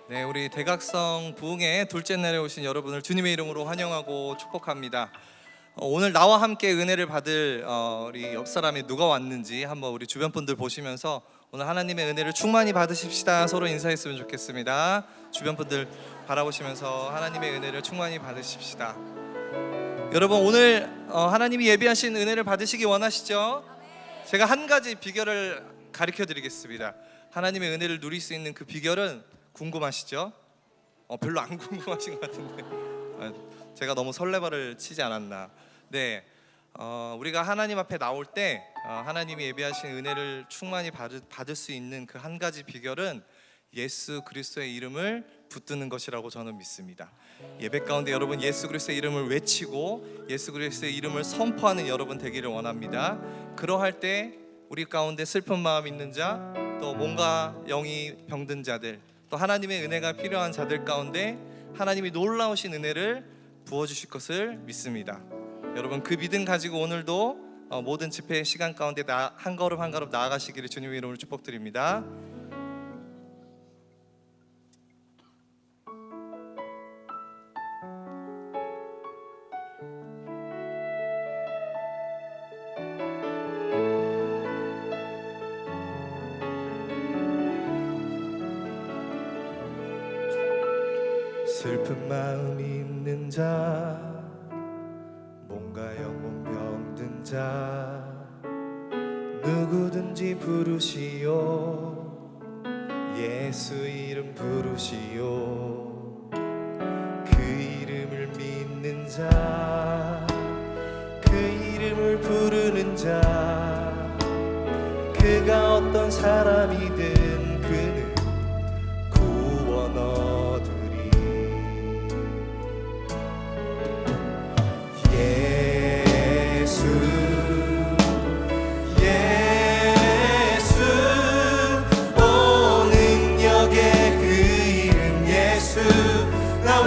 네, 우리 대각성 부흥회 둘째 날에 오신 여러분을 주님의 이름으로 환영하고 축복합니다. 오늘 나와 함께 은혜를 받을 우리 옆 사람이 누가 왔는지 한번 우리 주변 분들 보시면서 오늘 하나님의 은혜를 충만히 받으십시다. 서로 인사했으면 좋겠습니다. 주변 분들 바라보시면서 하나님의 은혜를 충만히 받으십시다. 여러분, 오늘 하나님이 예비하신 은혜를 받으시기 원하시죠? 제가 한 가지 비결을 가르쳐 드리겠습니다. 하나님의 은혜를 누릴 수 있는 그 비결은 궁금하시죠? 별로 안 궁금하신 것 같은데 제가 너무 설레발을 치지 않았나. 네, 우리가 하나님 앞에 나올 때 하나님이 예비하신 은혜를 충만히 받을 수 있는 그 한 가지 비결은 예수 그리스도의 이름을 붙드는 것이라고 저는 믿습니다. 예배 가운데 여러분 예수 그리스도의 이름을 외치고 예수 그리스도의 이름을 선포하는 여러분 되기를 원합니다. 그러할 때 우리 가운데 슬픈 마음 있는 자, 또 몸과 영이 병든 자들, 또 하나님의 은혜가 필요한 자들 가운데 하나님이 놀라우신 은혜를 부어주실 것을 믿습니다. 여러분, 그 믿음 가지고 오늘도 모든 집회 시간 가운데 한 걸음 한 걸음 나아가시기를 주님의 이름으로 축복드립니다. 슬픈 마음 있는 자, 몸과 영혼 병든 자, 누구든지 부르시오. 예수 이름 부르시오. 그 이름을 믿는 자, 그 이름을 부르는 자, 그가 어떤 사람이든 그는 구원 얻으리.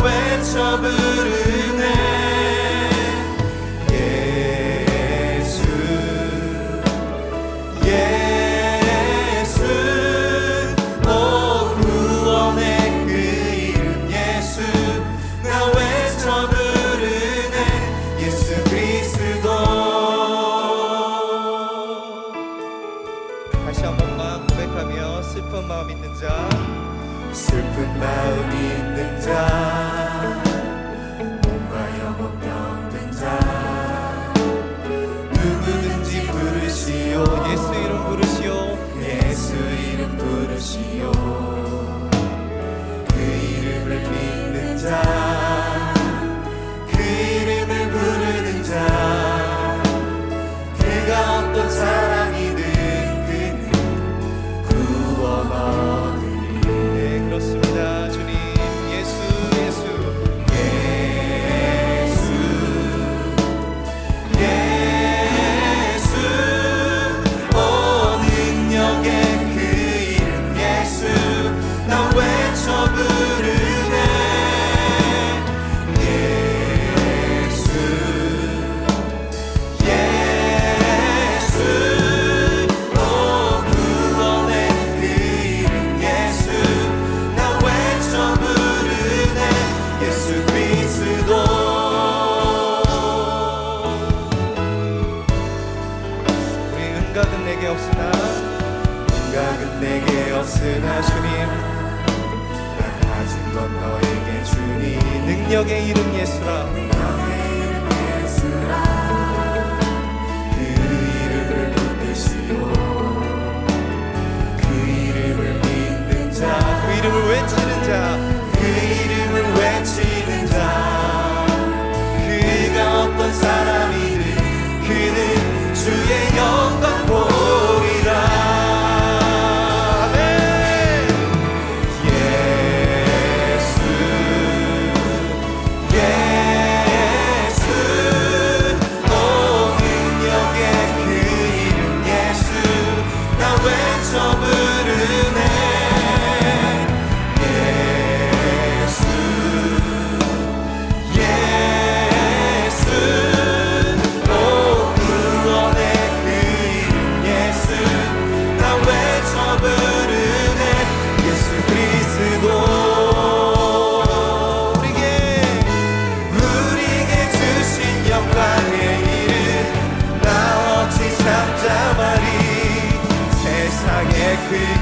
외쳐 부르네. 예수, 예수, 오 구원의 그 이름 예수, 나 외쳐 부르네. 예수 그리스도. 다시 한 번만 고백하며 슬픈 마음 있는 자, 슬픈 마음 있는 자, 몸과 영혼 병든 자, 누구든지 부르시오. 예수 이름 부르시오. 예수 이름 부르시오. 그 이름을 믿는 자, 그 이름을 부르는 자, 그가 어떤 사람이든 그는 구원 얻으리. 그렇습니다. 주님, 예수, 예수, 예수, 예수, 오 능력의 그 이름 예수, 나 외쳐 부르네. 예수, 예수, 오 구원의 그 이름 예수, 예수 그리스도. 우리 은각은 내게 없으나, 은각은 내게 없으나 주님, 나 가진 건 너에게 주니. 능력의 이름 예수라, 능력의 이름 예수라. 그 이름을 붙드시오. 그 이름을 믿는 자, 그 이름을 외치는 자, 그 이름을 외치는 자, 그가 어떤 사람이든 그는 주의 영광 보리라. 아멘. 예수, 예수,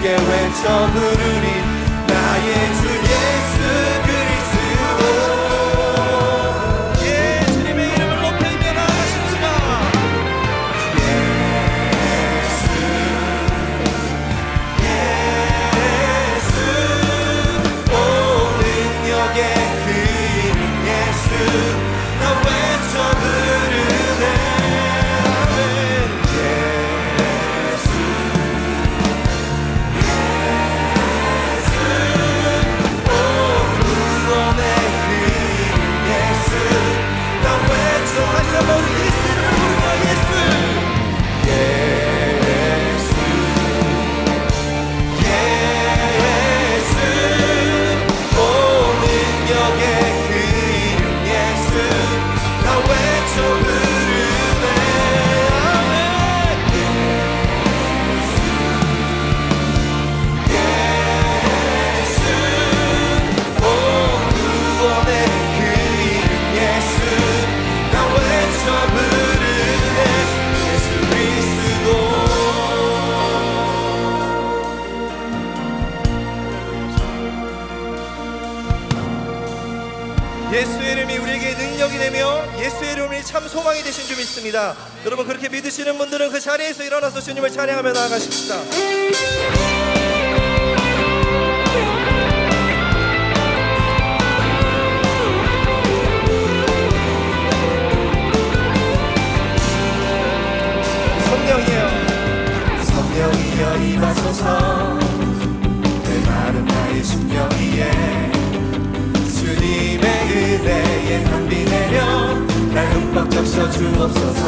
크게 외쳐 부르리 나의 주 예수 그리스도. 예, 주님의 이름을 높이며 나아가십시다. 예수 오 능력의 그 이름 예수 나 외쳐 부르네. 다시 한번 예수 이름을 부르며 예수 오 능력의 그 이름 예수 나 외쳐 부르네. 예수 오 구원의 그 이름 예수 나 외쳐 부르네. 예수 그리스도. 예수의 이름이 우리에게 능력이 되며 예수의 이름이 참 소망이 되신 줄 믿습니다. 여러분 그렇게 믿으시는 분들은 그 자리에서 일어나서 주님을 찬양하며 나아가십시다. 성령이여 임하소서 내 마른 나의 심령 위에 주님의 은혜에 담비 내려 날 흠뻑 적셔 주옵소서.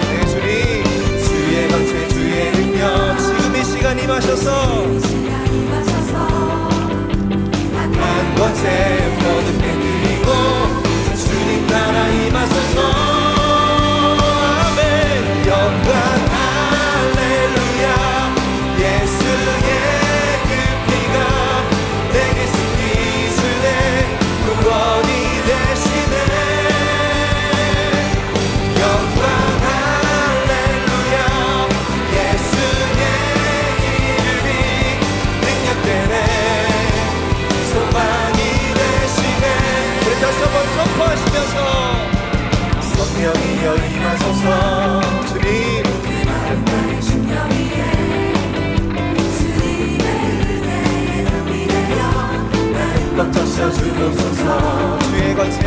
네, 주님 주의 권세 주의 능력 지금 이 시간 임하셔서 한 권세 모든 팬들이고 주님 나라 임하소서. 아멘. 영광 예수의 그 피가 내게 승리 주네 구원이 되시네. 영광 할렐루야 예수의 이름이 능력되네 소망이 되시네. 우리 다시 한번 선포하시면서 성령이여 임하소서. 주님 나의 심령 위에 흠뻑 적셔 주옵소서. 주의 권세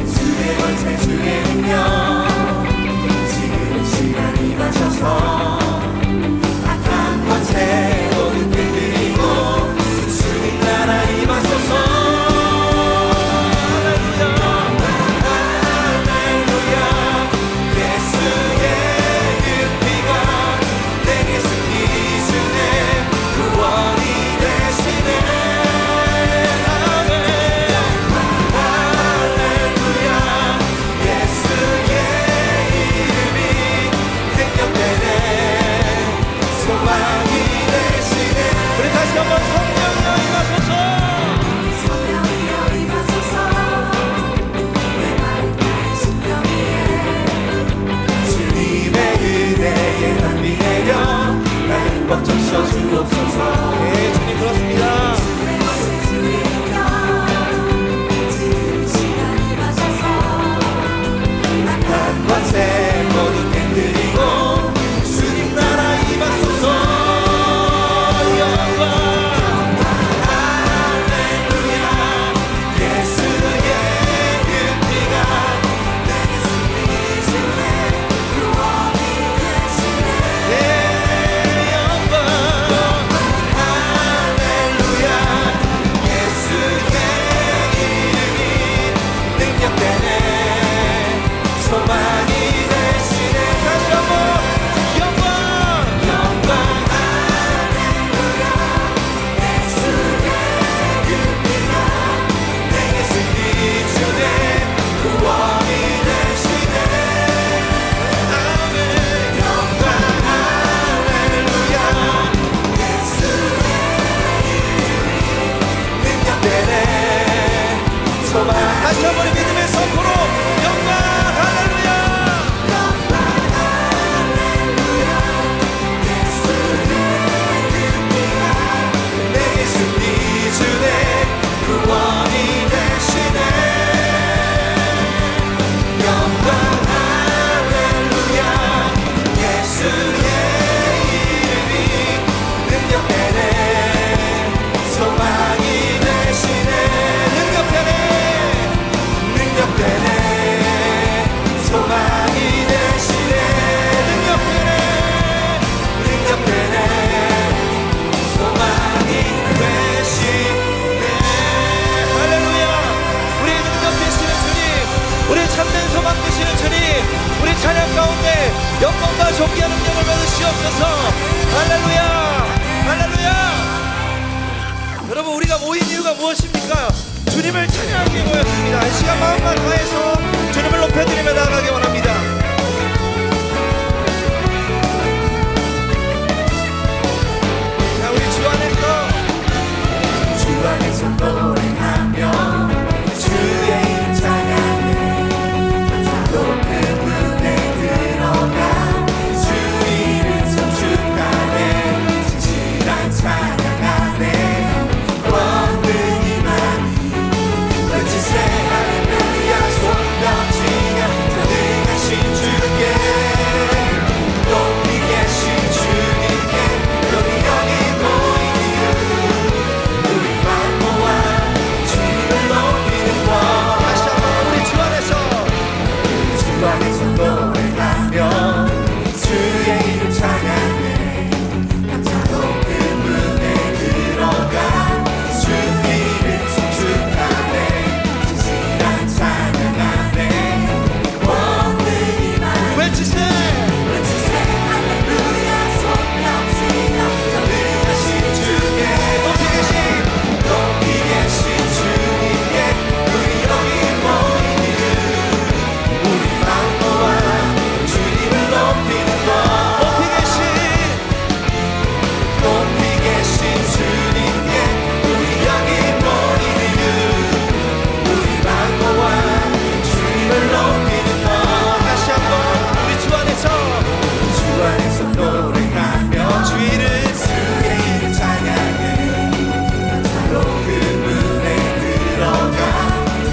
주의 능력 지금 시간 임하셔서 악한 권세 모든 끈들이고 주님 나라 임하소서. 할렐루야 예수의 그 피가 내게 승리 주네 구원이 되시네. 다시 한번 성령이여 임하소서. 성령이여 임하소서. 내 마른 나의 심령 위에 주님의 은혜에 담비 내려 날 흠뻑 적셔 주옵소서. 네, 주님 그렇습니다. 주의 권세 주의 능력 지금 시간 임하셔서 악한 권세 모두 캔들이고 주님 나라 임하소서. 다시 한번 믿음의 선포로 영광 할렐루야. 예수의 그 피가 주셔서 할렐루야, 할렐루야. 여러분, 우리가 모인 이유가 무엇입니까? 주님을 찬양하기 위해 모였습니다. 이 시간 마음만 다해서 주님을 높여드리며 나아가기 원합니다. 자, 우리 주 안에서 노래하며 주의 이름 찬양해 높은 문에 들어가 주 이름 성축하네 진실한 찬양하네 권능이 많이 외치세 할렐루야 손뼉치며 전능하신 주께 높이 계신 주님께 여기 모인 이유 우리 만모와 주님을 높이는 것 다시 한번 우리 주 안에서 노래하며 주의 이름 찬양해 감사 높은 문에 들어가 주 이름 성축하네 진실한 찬양하네 권능이 많이 외치세 할렐루야 손뼉치며 전능하신 주께 높이 계신 주님께 우리 여기 모인 이유 우리 만모와 주님을 높이는 것 높이 계신 주님께 우리 여기 모인 이유 우리 만모와 주님을 높이는 것 다시 한번 우리 주 안에서 주 안에서 노래하며 주의 이름 주의 이름 찬양해 감사 높은 문에 들어가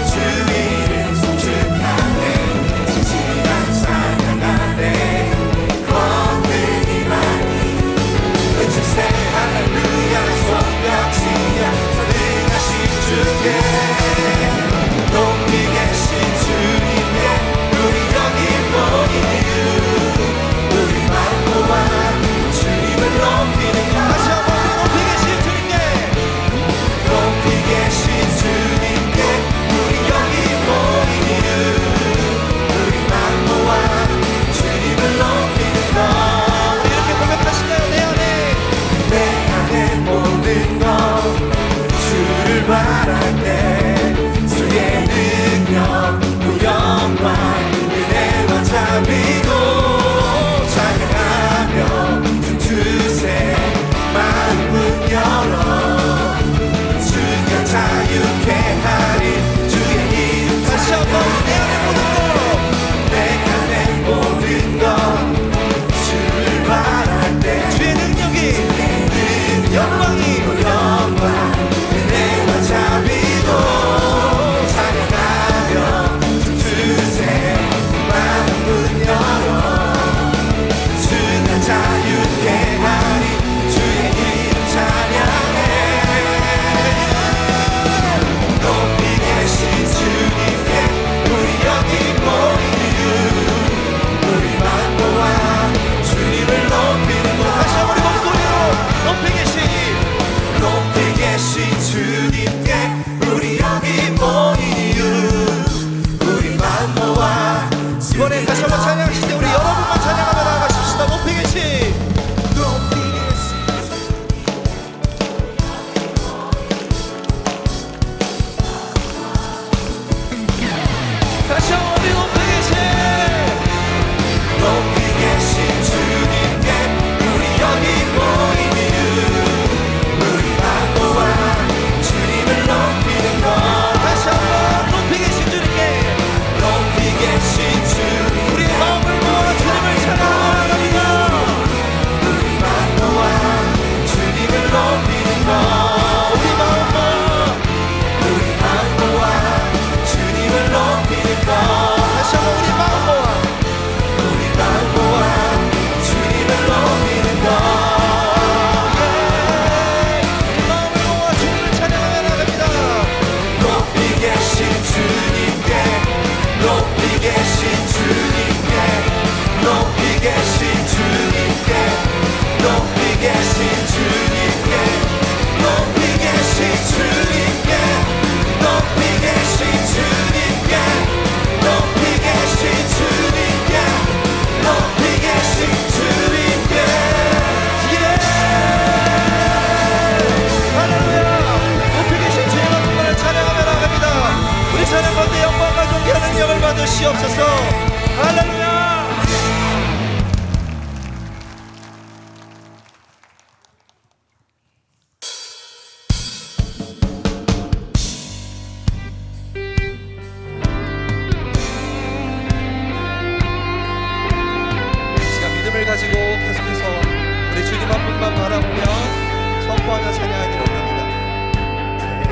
주 이름 성축하네 진실한 찬양하네 권능이 많이 외치세 할렐루야 손뼉치며 전능하신 주께 높이 계신 주님께 우리 여기 모인 이유 우리 만모와 주님을 높이는 것 다시 한번 높이 계신 주님께 높이 계신 주님께 우리 여기 모인 이유 우리 만모와 주님을 높이는 것 우리 이렇게 고백하실까요? 내 안에 내 안에 모든 것 주를 바랄 때 주의 능력 그 영광 은혜와 자비도 찬양하며 춤추세 마음 문 열어 주가 자유케 하리 주의 이름 다시 한번 내 안에 모든 것 내 안에 모든 것 주를 바랄 때 주의 능력이 영광이 은혜와 자비도 주시옵소서. 할렐루야. 믿음을 가지고 계속해서 우리 주님 한 분만 바라보며 선포하며 찬양하기를 원합니다.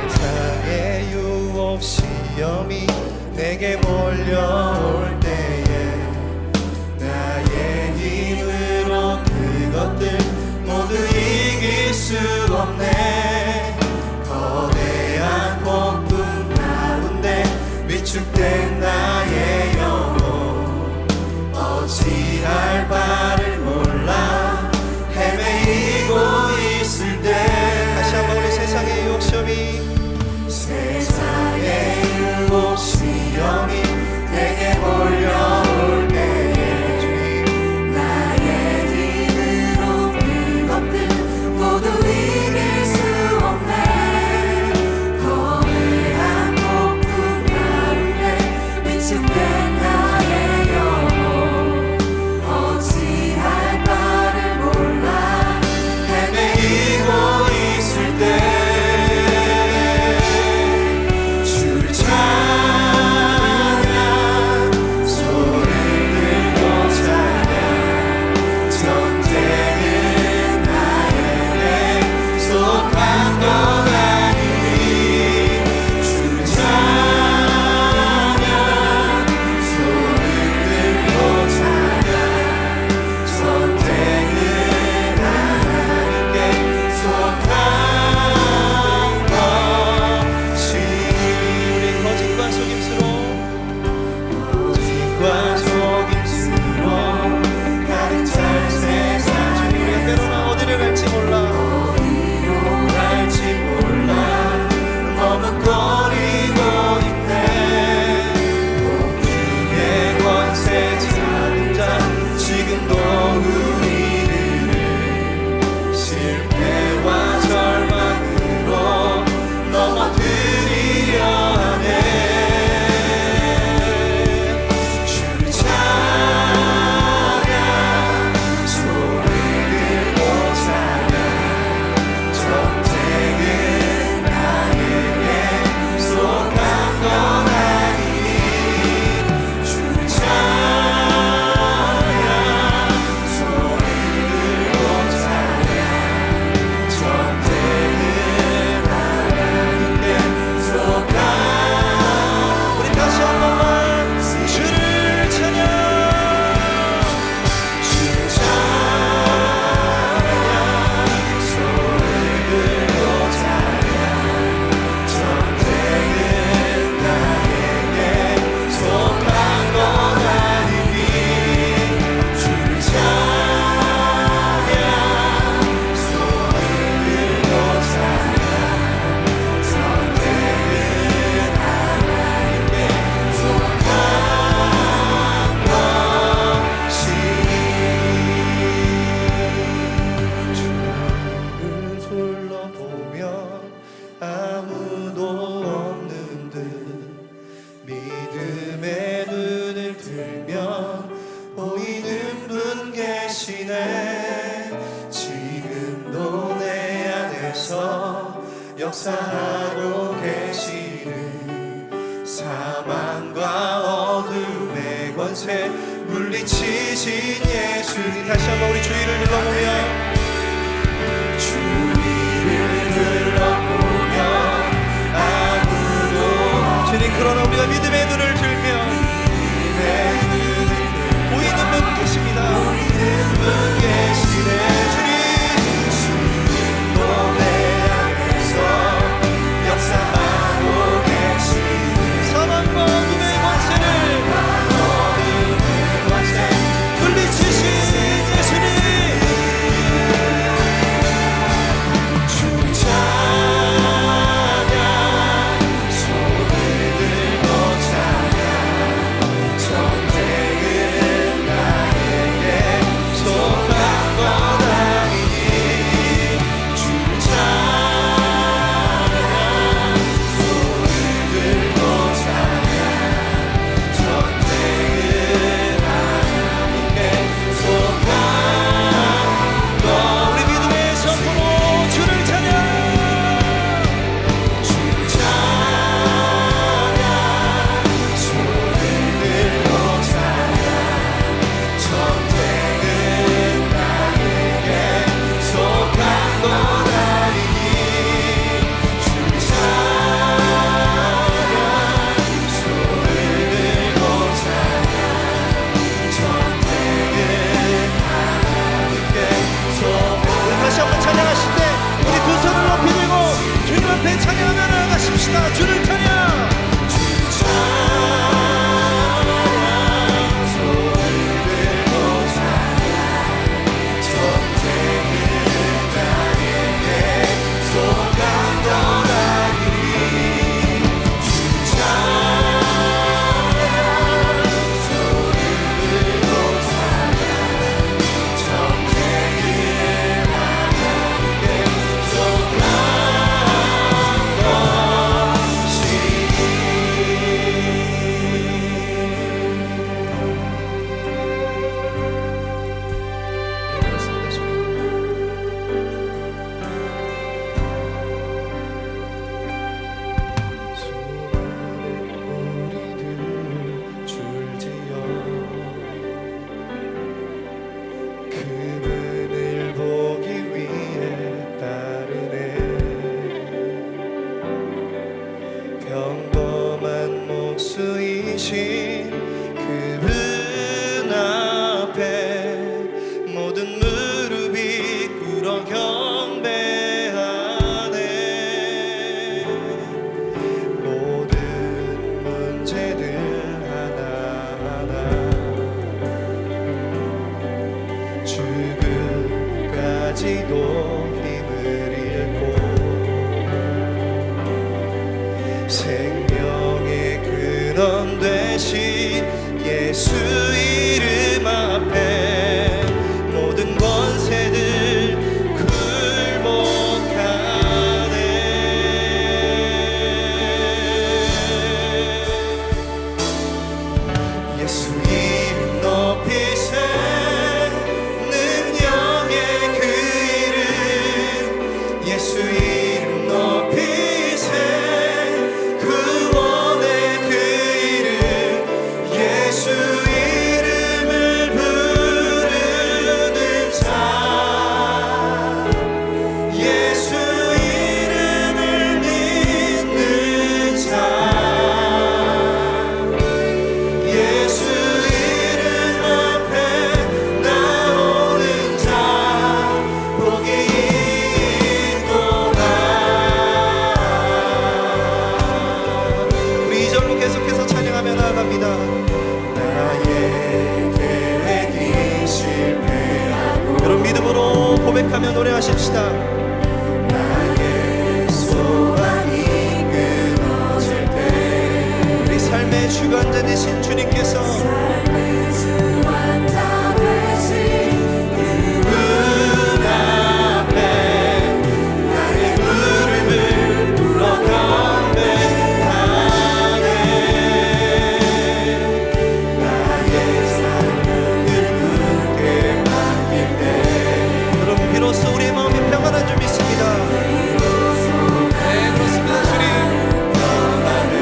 세상의 유혹 시험이 내게 몰려올 때에 나의 힘으로 그것들 모두 이길 수 없네. 거대한 폭풍 가운데 위축된 나의 영혼 어찌할 바를 몰라 헤매이고 있을 때 다시 한번 우리 세상의 유혹 시험이 세상의 유혹 시험이 내게 몰려올 때에 나의 힘으로 그것들 모두 이길 수 없네. 거대한 폭풍 가운데 위축된 나의 영혼 어찌할 바를 몰라 헤매이고 있을 때 역사하고 계시는 사망과 어둠의 권세 물리치신 예수님. 다시 한번 우리 주위를 둘러보며 아무도 주님, 그러나 우리가 믿음의 눈을 들며 보이는 분 계십니다. 보이는 분 계시네. 주님 역사하고 계신 사망과 어둠의 권세를 물리치신 예수님. 평범한 목수이신 그분 앞에 모든 무릎이 꿇어 경배하네. 모든 문제들 하나하나 죽음까지도 힘을 잃고 생명의 근원 되신 예수 이름 앞에 모든 권세들 굴복하네. 예수 이름 높이세 능력의 그 이름 예수 이름 높이세 구원의 그 이름 예수 이름을 부르는 자 예수 이름을 믿는 자 예수 이름 앞에 나오는 자 복이 있도다. 우리 이 절로 계속해서 찬양하며 나아갑니다. 나의 계획이 실패하고 여러분 믿음으로 고백하며 노래하십시다. 나의 소망이 끊어질 때 우리 삶의 주관자 되신 주님께서 그분 앞에 나의 무릎을 꿇어 경배하네. 나의 삶을 그분께 맡길 때 여러분 비로소 우리의 마음이 평안한 줄 믿습니다. 네 그렇습니다 주님. 평안해.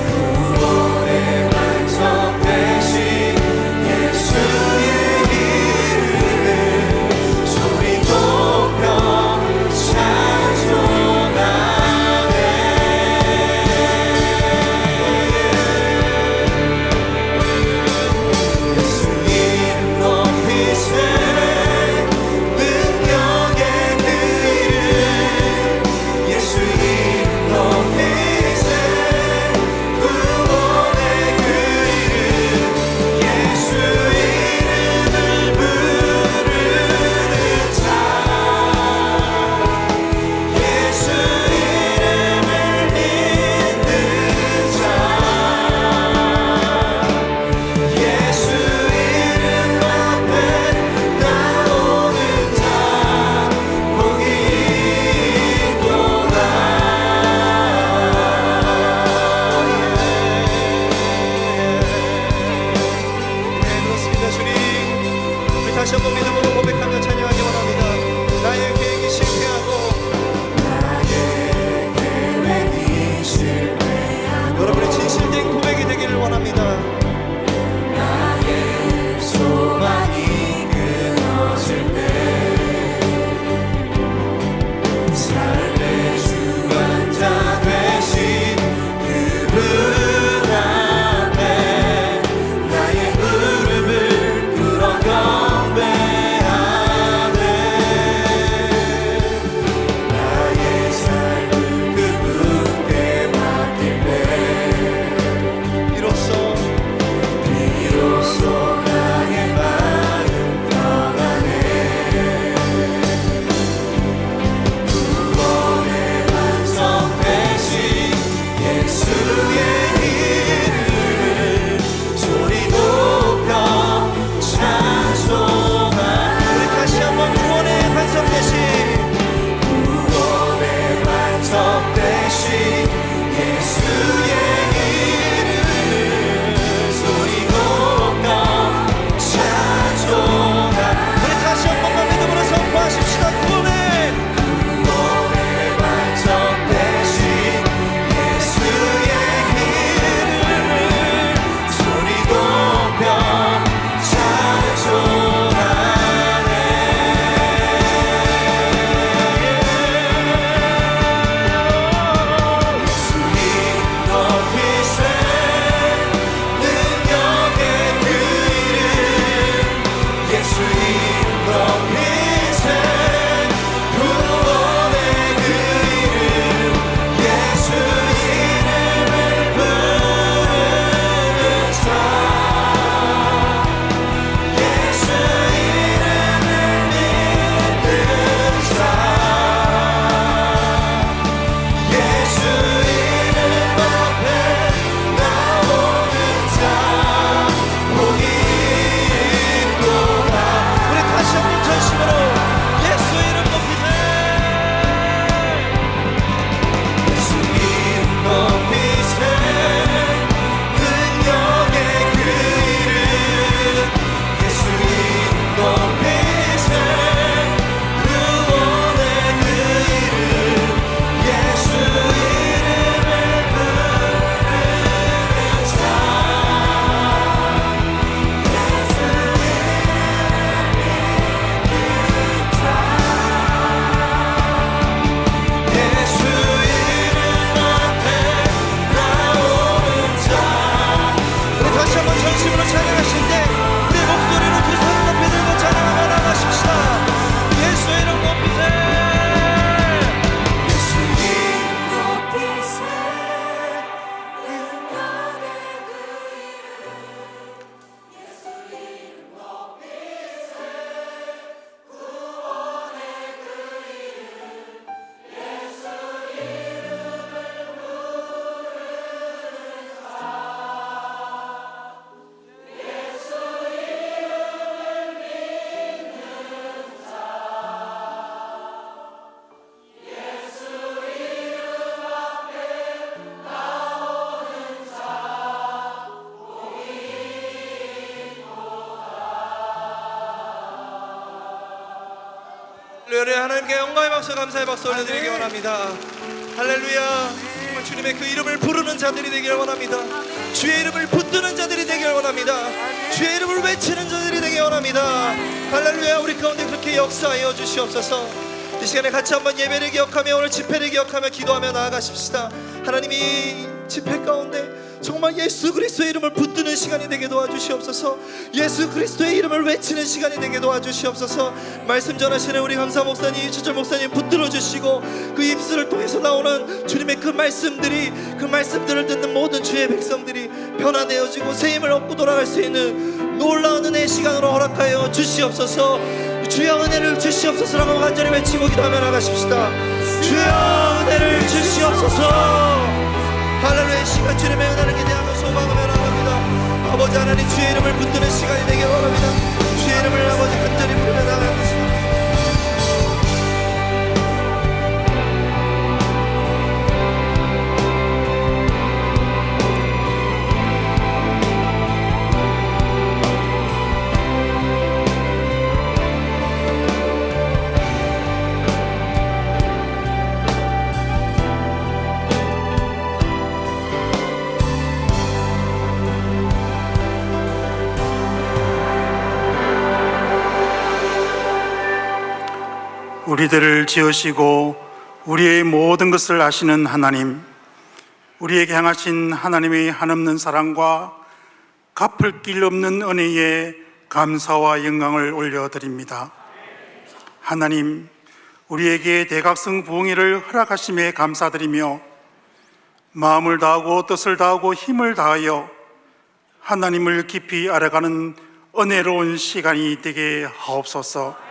구원의 할렐루야. 하나님께 영광의 박수, 감사의 박수 올려드리기 원합니다. 할렐루야. 정말 주님의 그 이름을 부르는 자들이 되길 원합니다. 주의 이름을 붙드는 자들이 되길 원합니다. 주의 이름을 외치는 자들이 되길 원합니다. 할렐루야. 우리 가운데 그렇게 역사하여 주시옵소서. 이 시간에 같이 한번 예배를 기억하며 오늘 집회를 기억하며 기도하며 나아가십시다. 하나님이 집회 가운데 정말 예수 그리스도의 이름을 붙드는 시간이 되게 도와주시옵소서. 예수 그리스도의 이름을 외치는 시간이 되게 도와주시옵소서. 말씀 전하시는 우리 감사 목사님, 유철 목사님 붙들어 주시고 그 입술을 통해서 나오는 주님의 그 말씀들을 듣는 모든 주의 백성들이 변화되어지고 새 힘을 얻고 돌아갈 수 있는 놀라운 은혜의 시간으로 허락하여 주시옵소서. 주여 은혜를 주시옵소서라고 간절히 외치고 기도하며 나가십시다. 주여 은혜를 주시옵소서. 할렐루야. 시간 주님의 은혜를 기대하며 소망하며 나갑니다. 아버지 하나님 주의 이름을 붙드는 시간이 되길 원합니다. 주의 이름을 아버지 간절히 부르며 나가겠습니다. 우리들을 지으시고 우리의 모든 것을 아시는 하나님, 우리에게 향하신 하나님의 한없는 사랑과 갚을 길 없는 은혜에 감사와 영광을 올려드립니다. 하나님, 우리에게 대각성 부흥회를 허락하심에 감사드리며 마음을 다하고 뜻을 다하고 힘을 다하여 하나님을 깊이 알아가는 은혜로운 시간이 되게 하옵소서.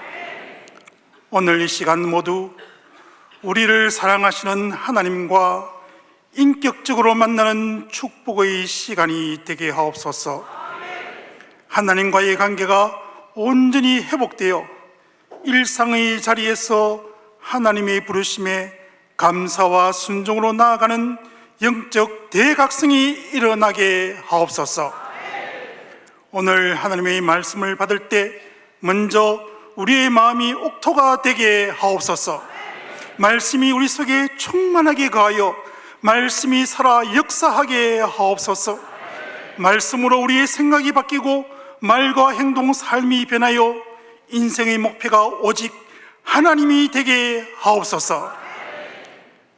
오늘 이 시간 모두 우리를 사랑하시는 하나님과 인격적으로 만나는 축복의 시간이 되게 하옵소서. 하나님과의 관계가 온전히 회복되어 일상의 자리에서 하나님의 부르심에 감사와 순종으로 나아가는 영적 대각성이 일어나게 하옵소서. 오늘 하나님의 말씀을 받을 때 먼저 우리의 마음이 옥토가 되게 하옵소서. 말씀이 우리 속에 충만하게 가하여 말씀이 살아 역사하게 하옵소서. 말씀으로 우리의 생각이 바뀌고 말과 행동, 삶이 변하여 인생의 목표가 오직 하나님이 되게 하옵소서.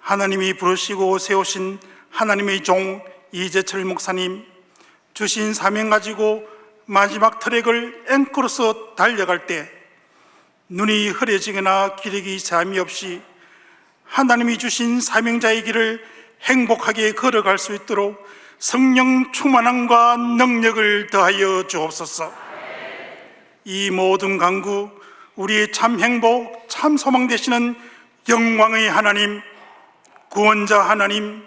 하나님이 부르시고 세우신 하나님의 종 이재철 목사님, 주신 사명 가지고 마지막 트랙을 앵커로서 달려갈 때 눈이 흐려지거나 기력이 잠이 없이 하나님이 주신 사명자의 길을 행복하게 걸어갈 수 있도록 성령 충만함과 능력을 더하여 주옵소서. 이 모든 간구 우리의 참 행복, 참 소망 되시는 영광의 하나님, 구원자 하나님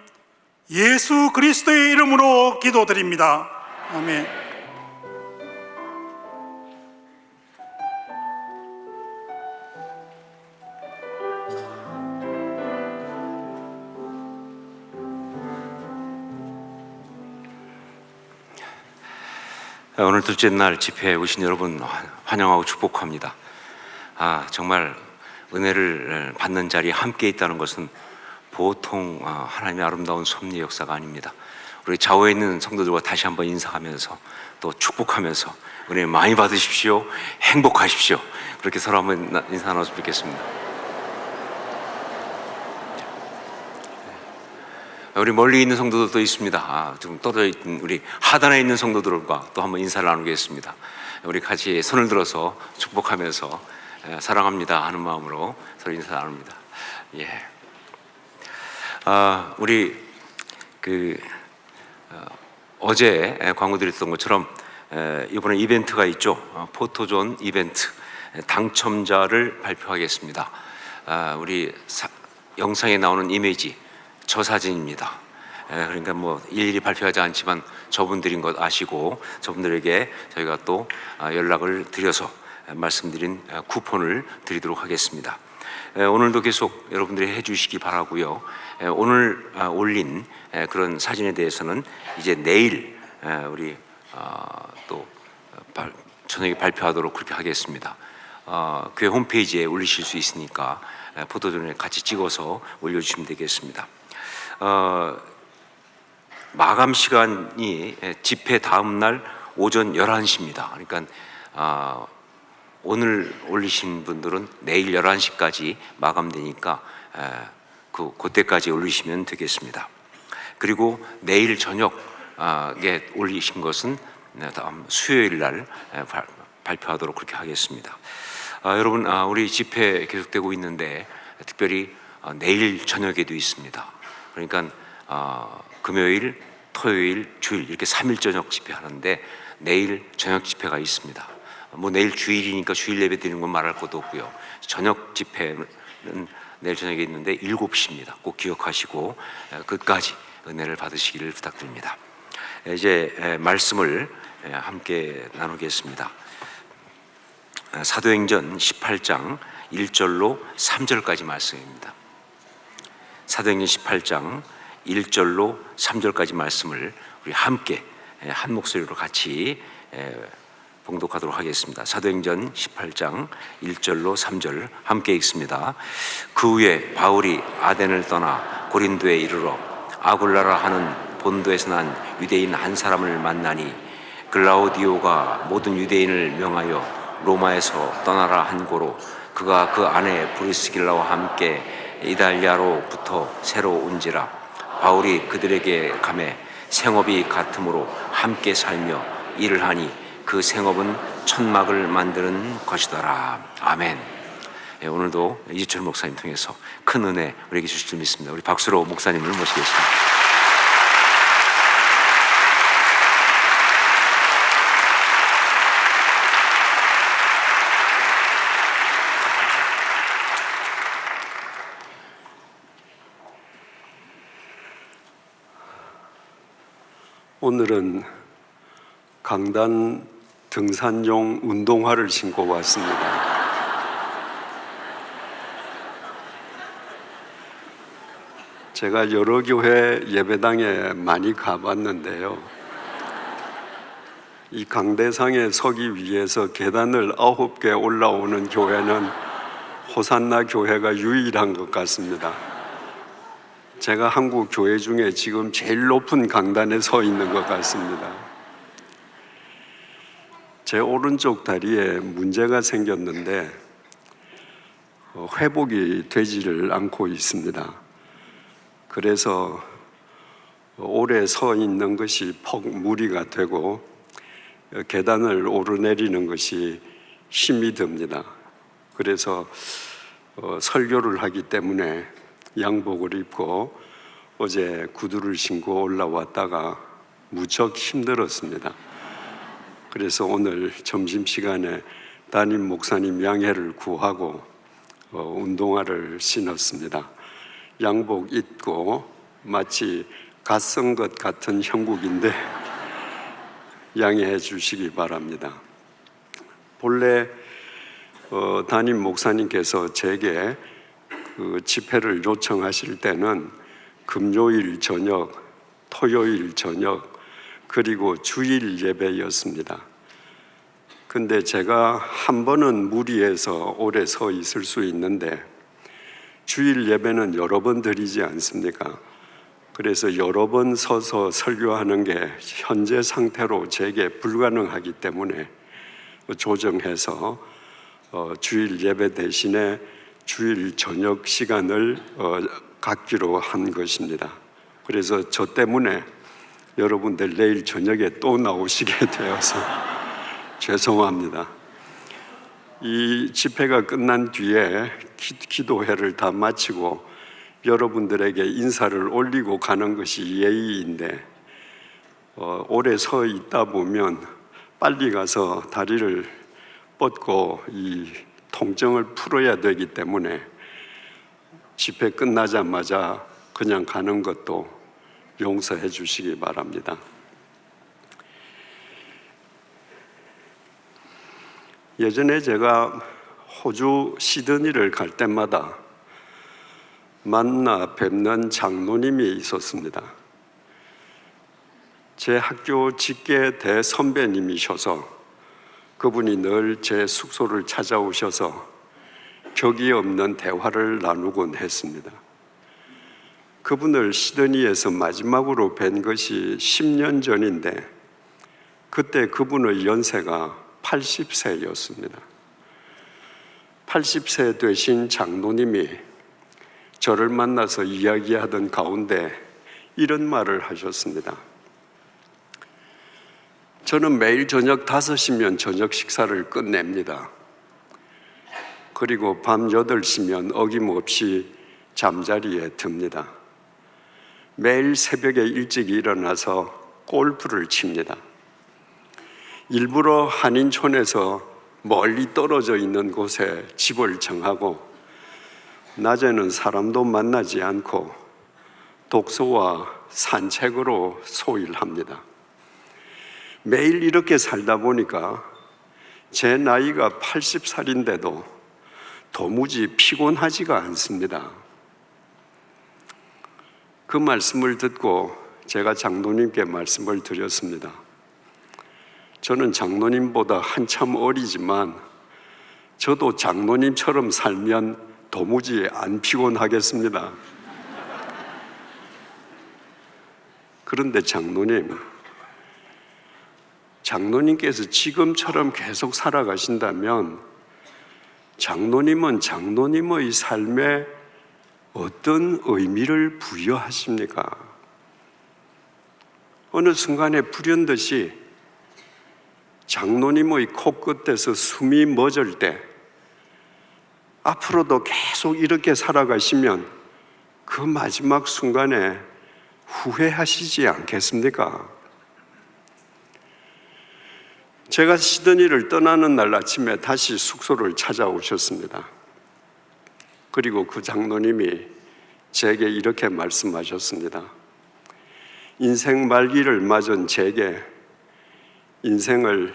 예수 그리스도의 이름으로 기도드립니다. 아멘. 오늘 둘째 날 집회에 오신 여러분 환영하고 축복합니다. 정말 은혜를 받는 자리에 함께 있다는 것은 보통 하나님의 아름다운 섭리 역사가 아닙니다. 우리 좌우에 있는 성도들과 다시 한번 인사하면서 또 축복하면서 은혜 많이 받으십시오. 행복하십시오. 그렇게 서로 한번 인사 나눴으면 좋겠습니다. 우리 멀리 있는 성도들도 있습니다. 좀 떨어져 있는 우리 하단에 있는 성도들과 또 한번 인사를 나누겠습니다. 우리 같이 손을 들어서 축복하면서 사랑합니다 하는 마음으로 서로 인사 나눕니다. 우리 어제 광고드렸던 것처럼 이번에 이벤트가 있죠. 포토존 이벤트 당첨자를 발표하겠습니다. 우리 영상에 나오는 이미지 저 사진입니다. 그러니까 뭐 일일이 발표하지 않지만 저분들인 것 아시고 저분들에게 저희가 또 연락을 드려서 말씀드린 쿠폰을 드리도록 하겠습니다. 오늘도 계속 여러분들이 해주시기 바라고요. 오늘 올린 그런 사진에 대해서는 이제 내일 우리 또 저녁에 발표하도록 그렇게 하겠습니다. 교회 홈페이지에 올리실 수 있으니까 포토존에 같이 찍어서 올려주시면 되겠습니다. 마감 시간이 집회 다음 날 오전 11시입니다. 그러니까 오늘 올리신 분들은 내일 11시까지 마감되니까 그때까지 올리시면 되겠습니다. 그리고 내일 저녁에 올리신 것은 다음 수요일 날 발표하도록 그렇게 하겠습니다. 여러분, 우리 집회 계속되고 있는데 특별히 내일 저녁에도 있습니다. 그러니까 금요일, 토요일, 주일 이렇게 3일 저녁 집회 하는데 내일 저녁 집회가 있습니다. 뭐 내일 주일이니까 주일 예배 드리는 건 말할 것도 없고요. 저녁 집회는 내일 저녁에 있는데 7시입니다. 꼭 기억하시고 끝까지 은혜를 받으시기를 부탁드립니다. 이제 말씀을 함께 나누겠습니다. 사도행전 18장 1절로 3절까지 말씀입니다. 사도행전 18장 1절로 3절까지 말씀을 우리 함께 한 목소리로 같이 봉독하도록 하겠습니다. 사도행전 18장 1절로 3절 함께 읽습니다. 그 후에 바울이 아덴을 떠나 고린도에 이르러 아굴라라 하는 본도에서 난 유대인 한 사람을 만나니 글라우디오가 모든 유대인을 명하여 로마에서 떠나라 한 고로 그가 그 아내 브리스길라와 함께 이달리아로부터 새로 온지라. 바울이 그들에게 가매 생업이 같으므로 함께 살며 일을 하니 그 생업은 천막을 만드는 것이더라. 아멘. 오늘도 이주철 목사님 통해서 큰 은혜 우리에게 주실 줄 믿습니다. 우리 박수로 목사님을 모시겠습니다. 오늘은 강단 등산용 운동화를 신고 왔습니다. 제가 여러 교회 예배당에 많이 가봤는데요. 이 강대상에 서기 위해서 계단을 9개 올라오는 교회는 호산나 교회가 유일한 것 같습니다. 제가 한국 교회 중에 지금 제일 높은 강단에 서 있는 것 같습니다. 제 오른쪽 다리에 문제가 생겼는데 회복이 되지를 않고 있습니다. 그래서 오래 서 있는 것이 퍽 무리가 되고 계단을 오르내리는 것이 힘이 듭니다. 그래서 설교를 하기 때문에 양복을 입고 어제 구두를 신고 올라왔다가 무척 힘들었습니다. 그래서 오늘 점심시간에 담임 목사님 양해를 구하고 운동화를 신었습니다. 양복 입고 마치 갓선 것 같은 형국인데 양해해 주시기 바랍니다. 본래 담임 목사님께서 제게 그 집회를 요청하실 때는 금요일 저녁, 토요일 저녁, 그리고 주일 예배였습니다. 근데 제가 한 번은 무리해서 오래 서 있을 수 있는데 주일 예배는 여러 번 드리지 않습니까? 그래서 여러 번 서서 설교하는 게 현재 상태로 제게 불가능하기 때문에 조정해서 주일 예배 대신에 주일 저녁 시간을 갖기로 한 것입니다. 그래서 저 때문에 여러분들 내일 저녁에 또 나오시게 되어서 죄송합니다. 이 집회가 끝난 뒤에 기도회를 다 마치고 여러분들에게 인사를 올리고 가는 것이 예의인데 오래 서 있다 보면 빨리 가서 다리를 뻗고 이 통증을 풀어야 되기 때문에 집회 끝나자마자 그냥 가는 것도 용서해 주시기 바랍니다. 예전에 제가 호주 시드니를 갈 때마다 만나 뵙는 장로님이 있었습니다. 제 학교 직계 대선배님이셔서 그분이 늘 제 숙소를 찾아오셔서 격이 없는 대화를 나누곤 했습니다. 그분을 시드니에서 마지막으로 뵌 것이 10년 전인데 그때 그분의 연세가 80세였습니다. 80세 되신 장로님이 저를 만나서 이야기하던 가운데 이런 말을 하셨습니다. 저는 매일 저녁 5시면 저녁 식사를 끝냅니다. 그리고 밤 8시면 어김없이 잠자리에 듭니다. 매일 새벽에 일찍 일어나서 골프를 칩니다. 일부러 한인촌에서 멀리 떨어져 있는 곳에 집을 정하고 낮에는 사람도 만나지 않고 독서와 산책으로 소일합니다. 매일 이렇게 살다 보니까 제 나이가 80살인데도 도무지 피곤하지가 않습니다. 그 말씀을 듣고 제가 장로님께 말씀을 드렸습니다. 저는 장로님보다 한참 어리지만 저도 장로님처럼 살면 도무지 안 피곤하겠습니다. 그런데 장로님께서 지금처럼 계속 살아가신다면 장로님은 장로님의 삶에 어떤 의미를 부여하십니까? 어느 순간에 불현듯이 장로님의 코끝에서 숨이 멎을 때 앞으로도 계속 이렇게 살아가시면 그 마지막 순간에 후회하시지 않겠습니까? 제가 시드니를 떠나는 날 아침에 다시 숙소를 찾아오셨습니다. 그리고 그 장로님이 제게 이렇게 말씀하셨습니다. 인생 말기를 맞은 제게 인생을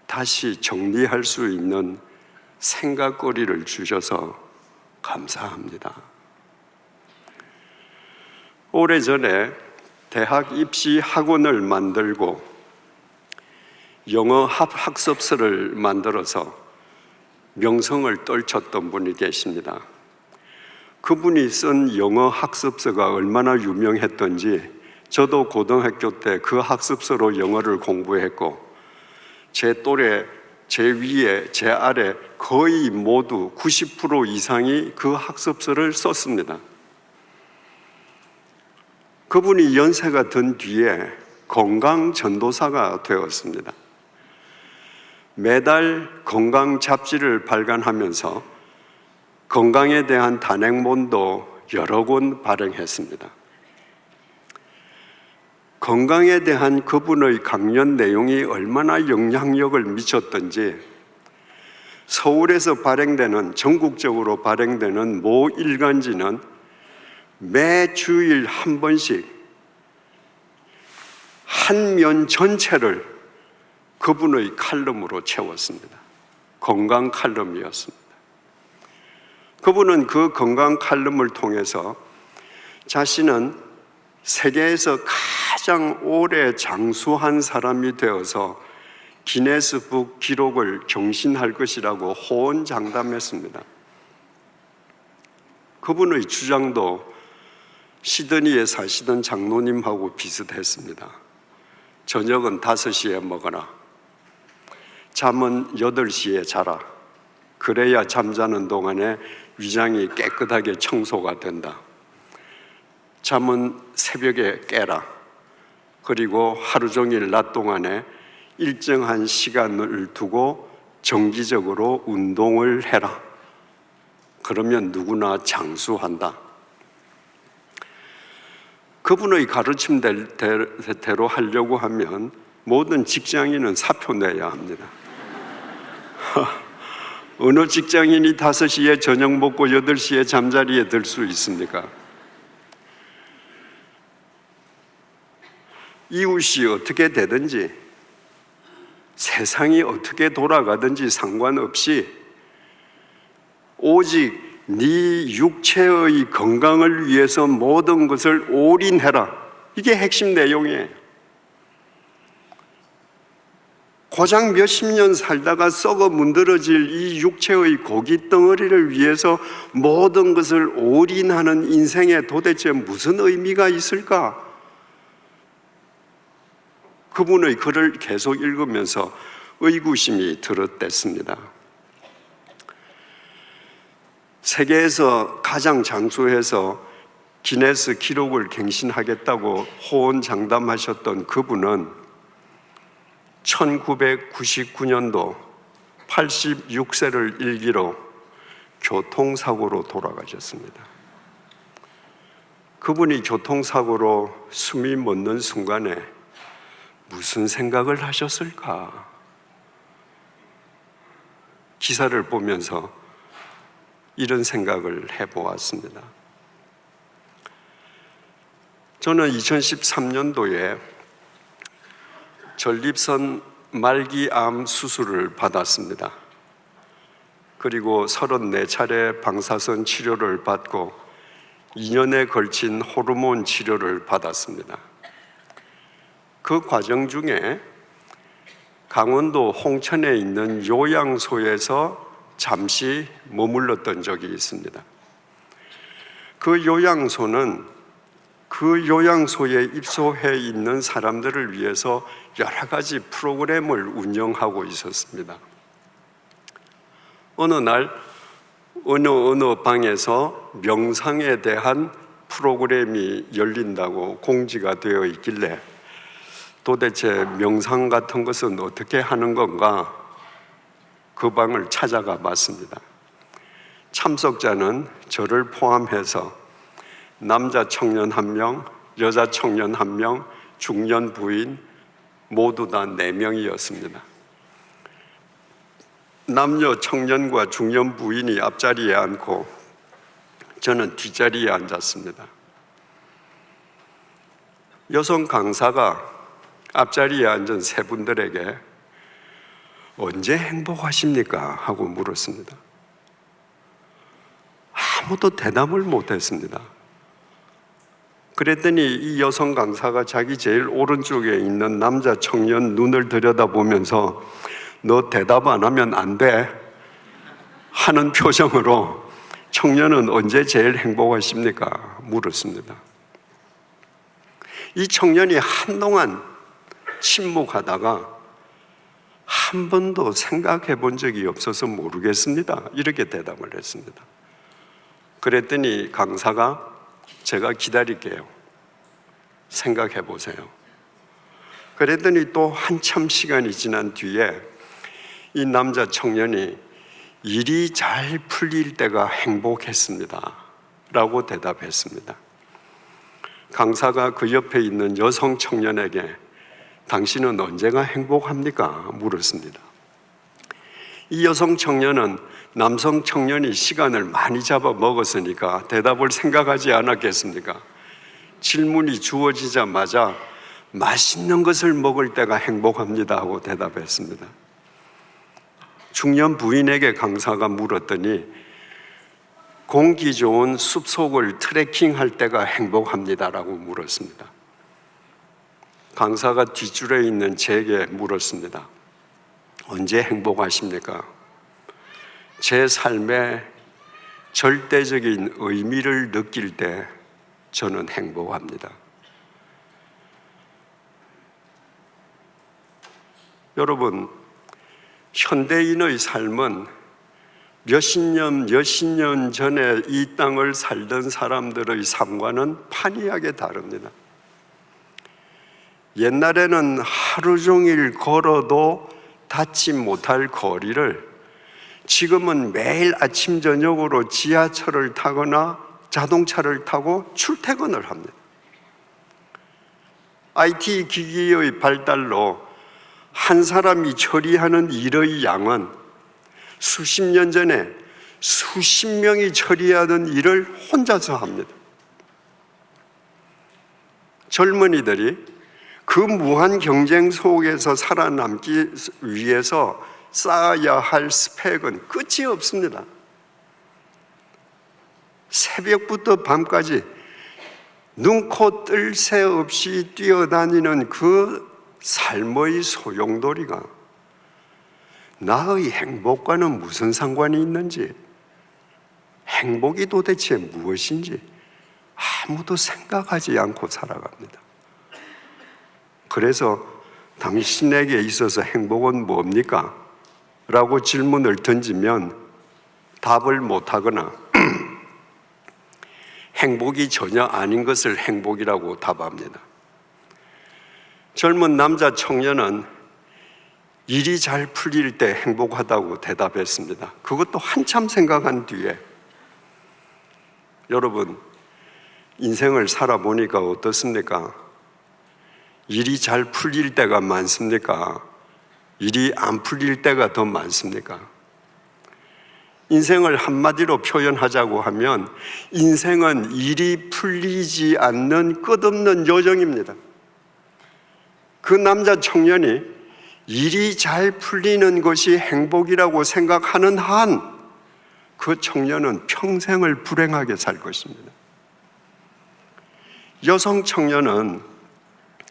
다시 정리할 수 있는 생각거리를 주셔서 감사합니다. 오래전에 대학 입시 학원을 만들고 영어 학습서를 만들어서 명성을 떨쳤던 분이 계십니다. 그분이 쓴 영어 학습서가 얼마나 유명했던지 저도 고등학교 때 그 학습서로 영어를 공부했고 제 또래, 제 위에, 제 아래 거의 모두 90% 이상이 그 학습서를 썼습니다. 그분이 연세가 든 뒤에 건강 전도사가 되었습니다. 매달 건강 잡지를 발간하면서 건강에 대한 단행본도 여러 권 발행했습니다. 건강에 대한 그분의 강연 내용이 얼마나 영향력을 미쳤던지 서울에서 발행되는, 전국적으로 발행되는 모 일간지는 매 주일 한 번씩 한 면 전체를 그분의 칼럼으로 채웠습니다. 건강 칼럼이었습니다. 그분은 그 건강 칼럼을 통해서 자신은 세계에서 가장 오래 장수한 사람이 되어서 기네스북 기록을 경신할 것이라고 호언장담했습니다. 그분의 주장도 시드니에 사시던 장로님하고 비슷했습니다. 저녁은 5시에 먹어라. 잠은 8시에 자라. 그래야 잠자는 동안에 위장이 깨끗하게 청소가 된다. 잠은 새벽에 깨라. 그리고 하루 종일 낮 동안에 일정한 시간을 두고 정기적으로 운동을 해라. 그러면 누구나 장수한다. 그분의 가르침대로 하려고 하면 모든 직장인은 사표 내야 합니다. 어느 직장인이 5시에 저녁 먹고 8시에 잠자리에 들 수 있습니까? 이웃이 어떻게 되든지 세상이 어떻게 돌아가든지 상관없이 오직 네 육체의 건강을 위해서 모든 것을 올인해라. 이게 핵심 내용이에요. 고작 몇십 년 살다가 썩어 문드러질 이 육체의 고기 덩어리를 위해서 모든 것을 올인하는 인생에 도대체 무슨 의미가 있을까? 그분의 글을 계속 읽으면서 의구심이 들었댔습니다. 세계에서 가장 장수해서 기네스 기록을 갱신하겠다고 호언장담하셨던 그분은 1999년도 86세를 일기로 교통사고로 돌아가셨습니다. 그분이 교통사고로 숨이 멎는 순간에 무슨 생각을 하셨을까? 기사를 보면서 이런 생각을 해보았습니다. 저는 2013년도에 전립선 말기암 수술을 받았습니다. 그리고 34차례 방사선 치료를 받고 2년에 걸친 호르몬 치료를 받았습니다. 그 과정 중에 강원도 홍천에 있는 요양소에서 잠시 머물렀던 적이 있습니다. 그 요양소는 그 요양소에 입소해 있는 사람들을 위해서 여러 가지 프로그램을 운영하고 있었습니다. 어느 날 어느 방에서 명상에 대한 프로그램이 열린다고 공지가 되어 있길래 도대체 명상 같은 것은 어떻게 하는 건가? 그 방을 찾아가 봤습니다. 참석자는 저를 포함해서 남자 청년 1명, 여자 청년 1명, 중년 부인 모두 다 4명이었습니다. 남녀 청년과 중년 부인이 앞자리에 앉고 저는 뒷자리에 앉았습니다. 여성 강사가 앞자리에 앉은 세 분들에게 언제 행복하십니까? 하고 물었습니다. 아무도 대답을 못했습니다. 그랬더니 이 여성 강사가 자기 제일 오른쪽에 있는 남자 청년 눈을 들여다보면서 너 대답 안 하면 안 돼 하는 표정으로 청년은 언제 제일 행복하십니까? 물었습니다. 이 청년이 한동안 침묵하다가 한 번도 생각해 본 적이 없어서 모르겠습니다. 이렇게 대답을 했습니다. 그랬더니 강사가 제가 기다릴게요. 생각해 보세요. 그랬더니 또 한참 시간이 지난 뒤에 이 남자 청년이 일이 잘 풀릴 때가 행복했습니다. 라고 대답했습니다. 강사가 그 옆에 있는 여성 청년에게 당신은 언제가 행복합니까? 물었습니다. 이 여성 청년은 남성 청년이 시간을 많이 잡아 먹었으니까 대답을 생각하지 않았겠습니까? 질문이 주어지자마자 맛있는 것을 먹을 때가 행복합니다 하고 대답했습니다. 중년 부인에게 강사가 물었더니 공기 좋은 숲속을 트레킹할 때가 행복합니다라고 물었습니다. 강사가 뒷줄에 있는 제게 물었습니다. 언제 행복하십니까? 제 삶에 절대적인 의미를 느낄 때 저는 행복합니다. 여러분, 현대인의 삶은 몇십 년 전에 이 땅을 살던 사람들의 삶과는 판이하게 다릅니다. 옛날에는 하루 종일 걸어도 닿지 못할 거리를 지금은 매일 아침 저녁으로 지하철을 타거나 자동차를 타고 출퇴근을 합니다. IT 기기의 발달로 한 사람이 처리하는 일의 양은 수십 년 전에 수십 명이 처리하던 일을 혼자서 합니다. 젊은이들이 그 무한 경쟁 속에서 살아남기 위해서 쌓아야 할 스펙은 끝이 없습니다. 새벽부터 밤까지 눈코 뜰 새 없이 뛰어다니는 그 삶의 소용돌이가 나의 행복과는 무슨 상관이 있는지, 행복이 도대체 무엇인지 아무도 생각하지 않고 살아갑니다. 그래서 당신에게 있어서 행복은 뭡니까? 라고 질문을 던지면 답을 못하거나 행복이 전혀 아닌 것을 행복이라고 답합니다. 젊은 남자 청년은 일이 잘 풀릴 때 행복하다고 대답했습니다. 그것도 한참 생각한 뒤에, 여러분, 인생을 살아보니까 어떻습니까? 일이 잘 풀릴 때가 많습니까? 일이 안 풀릴 때가 더 많습니까? 인생을 한마디로 표현하자고 하면 인생은 일이 풀리지 않는 끝없는 여정입니다. 그 남자 청년이 일이 잘 풀리는 것이 행복이라고 생각하는 한 그 청년은 평생을 불행하게 살 것입니다. 여성 청년은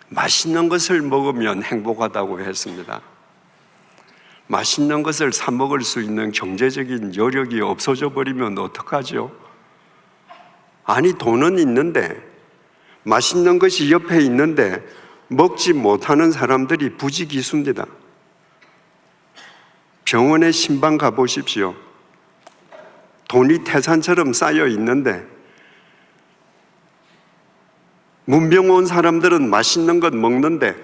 맛있는 것을 먹으면 행복하다고 했습니다. 맛있는 것을 사 먹을 수 있는 경제적인 여력이 없어져 버리면 어떡하죠? 아니, 돈은 있는데, 맛있는 것이 옆에 있는데 먹지 못하는 사람들이 부지기수입니다. 병원에 신방 가보십시오. 돈이 태산처럼 쌓여 있는데 문병 온 사람들은 맛있는 것 먹는데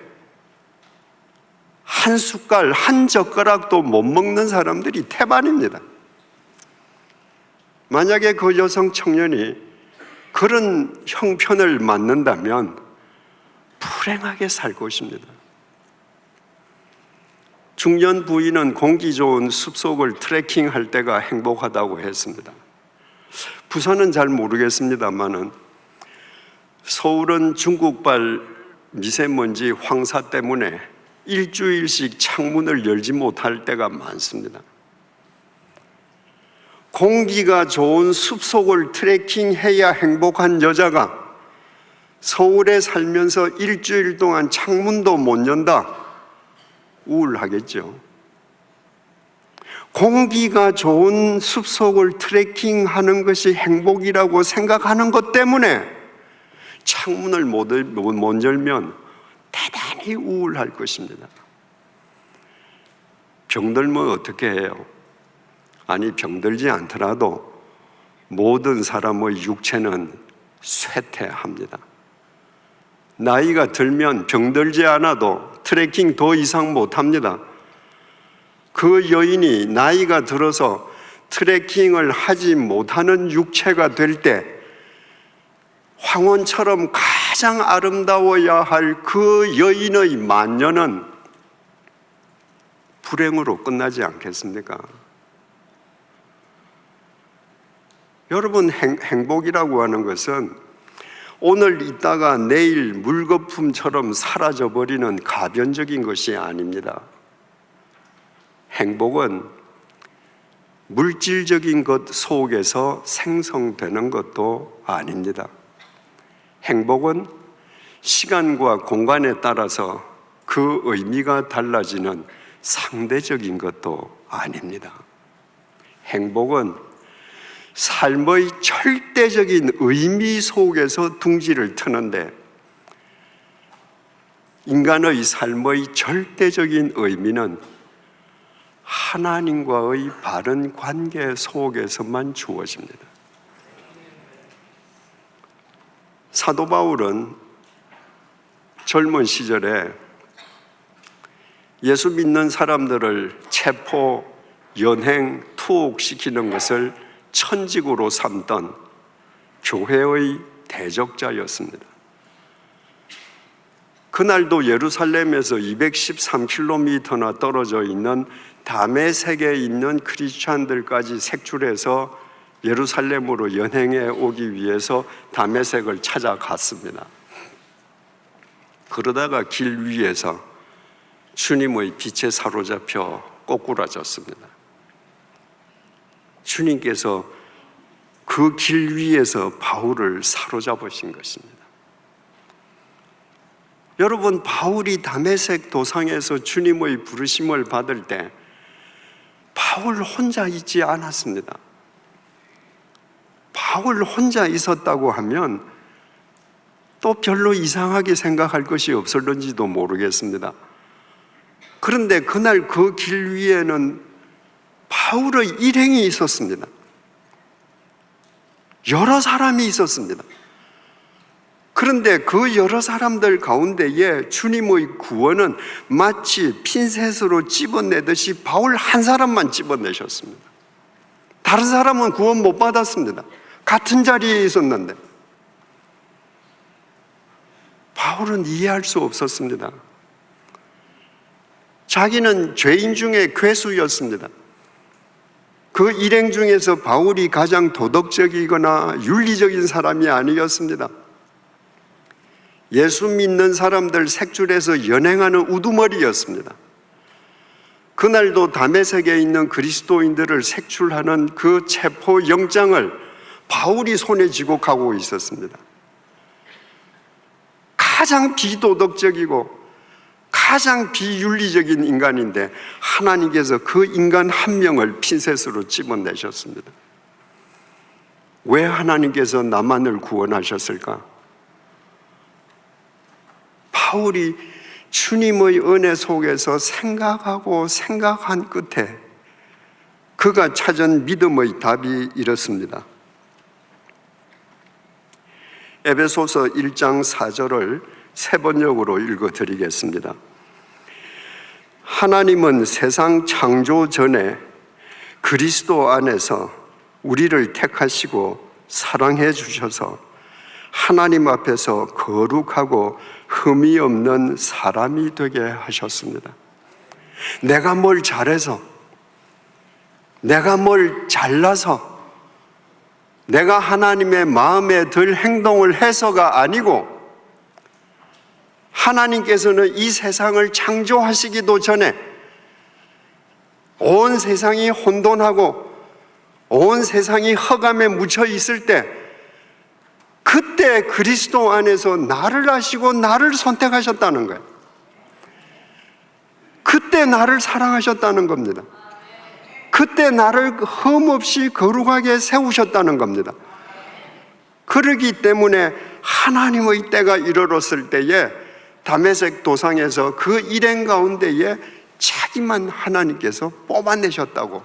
한 숟갈, 한 젓가락도 못 먹는 사람들이 태반입니다. 만약에 그 여성 청년이 그런 형편을 맞는다면 불행하게 살 것입니다. 중년 부인은 공기 좋은 숲속을 트레킹할 때가 행복하다고 했습니다. 부산은 잘 모르겠습니다만은 서울은 중국발 미세먼지 황사 때문에 일주일씩 창문을 열지 못할 때가 많습니다. 공기가 좋은 숲속을 트레킹해야 행복한 여자가 서울에 살면서 일주일 동안 창문도 못 연다? 우울하겠죠. 공기가 좋은 숲속을 트레킹하는 것이 행복이라고 생각하는 것 때문에 창문을 못 열면 대단히 우울할 것입니다. 병들면 어떻게 해요? 아니, 병들지 않더라도 모든 사람의 육체는 쇠퇴합니다. 나이가 들면 병들지 않아도 트레킹 더 이상 못합니다. 그 여인이 나이가 들어서 트레킹을 하지 못하는 육체가 될 때 황혼처럼 가장 아름다워야 할 그 여인의 만년은 불행으로 끝나지 않겠습니까? 여러분, 행복이라고 하는 것은 오늘 있다가 내일 물거품처럼 사라져버리는 가변적인 것이 아닙니다. 행복은 물질적인 것 속에서 생성되는 것도 아닙니다. 행복은 시간과 공간에 따라서 그 의미가 달라지는 상대적인 것도 아닙니다. 행복은 삶의 절대적인 의미 속에서 둥지를 트는데 인간의 삶의 절대적인 의미는 하나님과의 바른 관계 속에서만 주어집니다. 사도 바울은 젊은 시절에 예수 믿는 사람들을 체포, 연행, 투옥시키는 것을 천직으로 삼던 교회의 대적자였습니다. 그날도 예루살렘에서 213km나 떨어져 있는 다메섹에 있는 크리스찬들까지 색출해서 예루살렘으로 연행해 오기 위해서 다메섹을 찾아갔습니다. 그러다가 길 위에서 주님의 빛에 사로잡혀 꼬꾸라졌습니다. 주님께서 그 길 위에서 바울을 사로잡으신 것입니다. 여러분, 바울이 다메섹 도상에서 주님의 부르심을 받을 때 바울 혼자 있지 않았습니다. 바울 혼자 있었다고 하면 또 별로 이상하게 생각할 것이 없을런지도 모르겠습니다. 그런데 그날 그 길 위에는 바울의 일행이 있었습니다. 여러 사람이 있었습니다. 그런데 그 여러 사람들 가운데에 주님의 구원은 마치 핀셋으로 집어내듯이 바울 한 사람만 집어내셨습니다. 다른 사람은 구원 못 받았습니다. 같은 자리에 있었는데 바울은 이해할 수 없었습니다. 자기는 죄인 중에 괴수였습니다. 그 일행 중에서 바울이 가장 도덕적이거나 윤리적인 사람이 아니었습니다. 예수 믿는 사람들 색출해서 연행하는 우두머리였습니다. 그날도 다메섹에 있는 그리스도인들을 색출하는 그 체포 영장을 바울이 손에 쥐고 가고 있었습니다. 가장 비도덕적이고 가장 비윤리적인 인간인데 하나님께서 그 인간 한 명을 핀셋으로 집어내셨습니다. 왜 하나님께서 나만을 구원하셨을까? 바울이 주님의 은혜 속에서 생각하고 생각한 끝에 그가 찾은 믿음의 답이 이렇습니다. 에베소서 1장 4절을 세 번역으로 읽어드리겠습니다. 하나님은 세상 창조 전에 그리스도 안에서 우리를 택하시고 사랑해 주셔서 하나님 앞에서 거룩하고 흠이 없는 사람이 되게 하셨습니다. 내가 뭘 잘해서, 내가 뭘 잘나서, 내가 하나님의 마음에 들 행동을 해서가 아니고 하나님께서는 이 세상을 창조하시기도 전에 온 세상이 혼돈하고 온 세상이 흑암에 묻혀 있을 때 그때 그리스도 안에서 나를 아시고 나를 선택하셨다는 거예요. 그때 나를 사랑하셨다는 겁니다. 그때 나를 흠없이 거룩하게 세우셨다는 겁니다. 그러기 때문에 하나님의 때가 이르렀을 때에 다메섹 도상에서 그 일행 가운데에 자기만 하나님께서 뽑아내셨다고.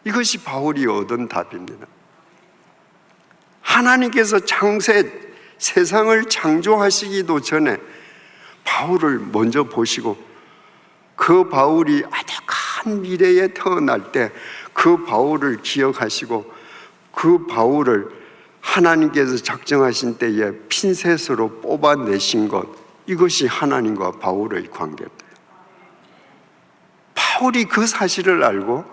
이것이 바울이 얻은 답입니다. 하나님께서 세상을 창조하시기도 전에 바울을 먼저 보시고 그 바울이 아득한 미래에 태어날 때 그 바울을 기억하시고 그 바울을 하나님께서 작정하신 때에 핀셋으로 뽑아내신 것, 이것이 하나님과 바울의 관계입니다. 바울이 그 사실을 알고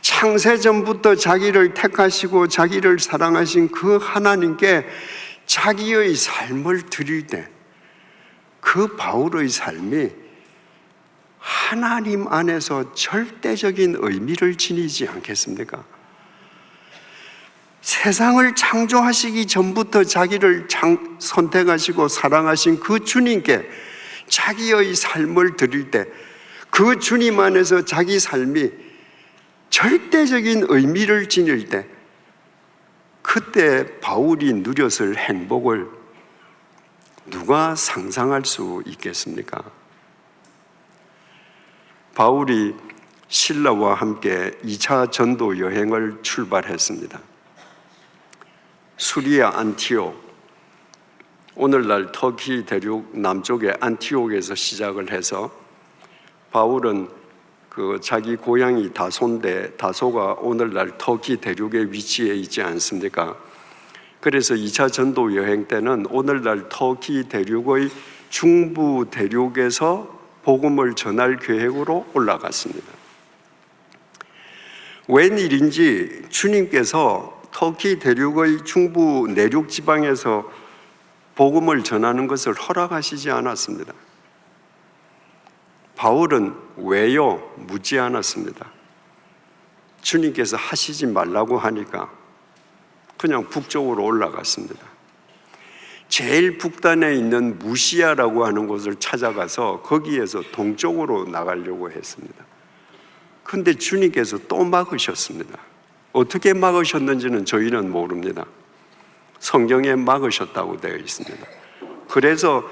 창세전부터 자기를 택하시고 자기를 사랑하신 그 하나님께 자기의 삶을 드릴 때 그 바울의 삶이 하나님 안에서 절대적인 의미를 지니지 않겠습니까? 세상을 창조하시기 전부터 자기를 선택하시고 사랑하신 그 주님께 자기의 삶을 드릴 때 그 주님 안에서 자기 삶이 절대적인 의미를 지닐 때 그때 바울이 누렸을 행복을 누가 상상할 수 있겠습니까? 바울이 실라와 함께 2차 전도 여행을 출발했습니다. 수리아 안티옥, 오늘날 터키 대륙 남쪽의 안티옥에서 시작을 해서 바울은 그 자기 고향이 다소인데 다소가 오늘날 터키 대륙에 위치해 있지 않습니까? 그래서 2차 전도 여행 때는 오늘날 터키 대륙의 중부 대륙에서 복음을 전할 계획으로 올라갔습니다. 웬일인지 주님께서 터키 대륙의 중부 내륙 지방에서 복음을 전하는 것을 허락하시지 않았습니다. 바울은 왜요? 묻지 않았습니다. 주님께서 하시지 말라고 하니까 그냥 북쪽으로 올라갔습니다. 제일 북단에 있는 무시아라고 하는 곳을 찾아가서 거기에서 동쪽으로 나가려고 했습니다. 근데 주님께서 또 막으셨습니다. 어떻게 막으셨는지는 저희는 모릅니다. 성경에 막으셨다고 되어 있습니다. 그래서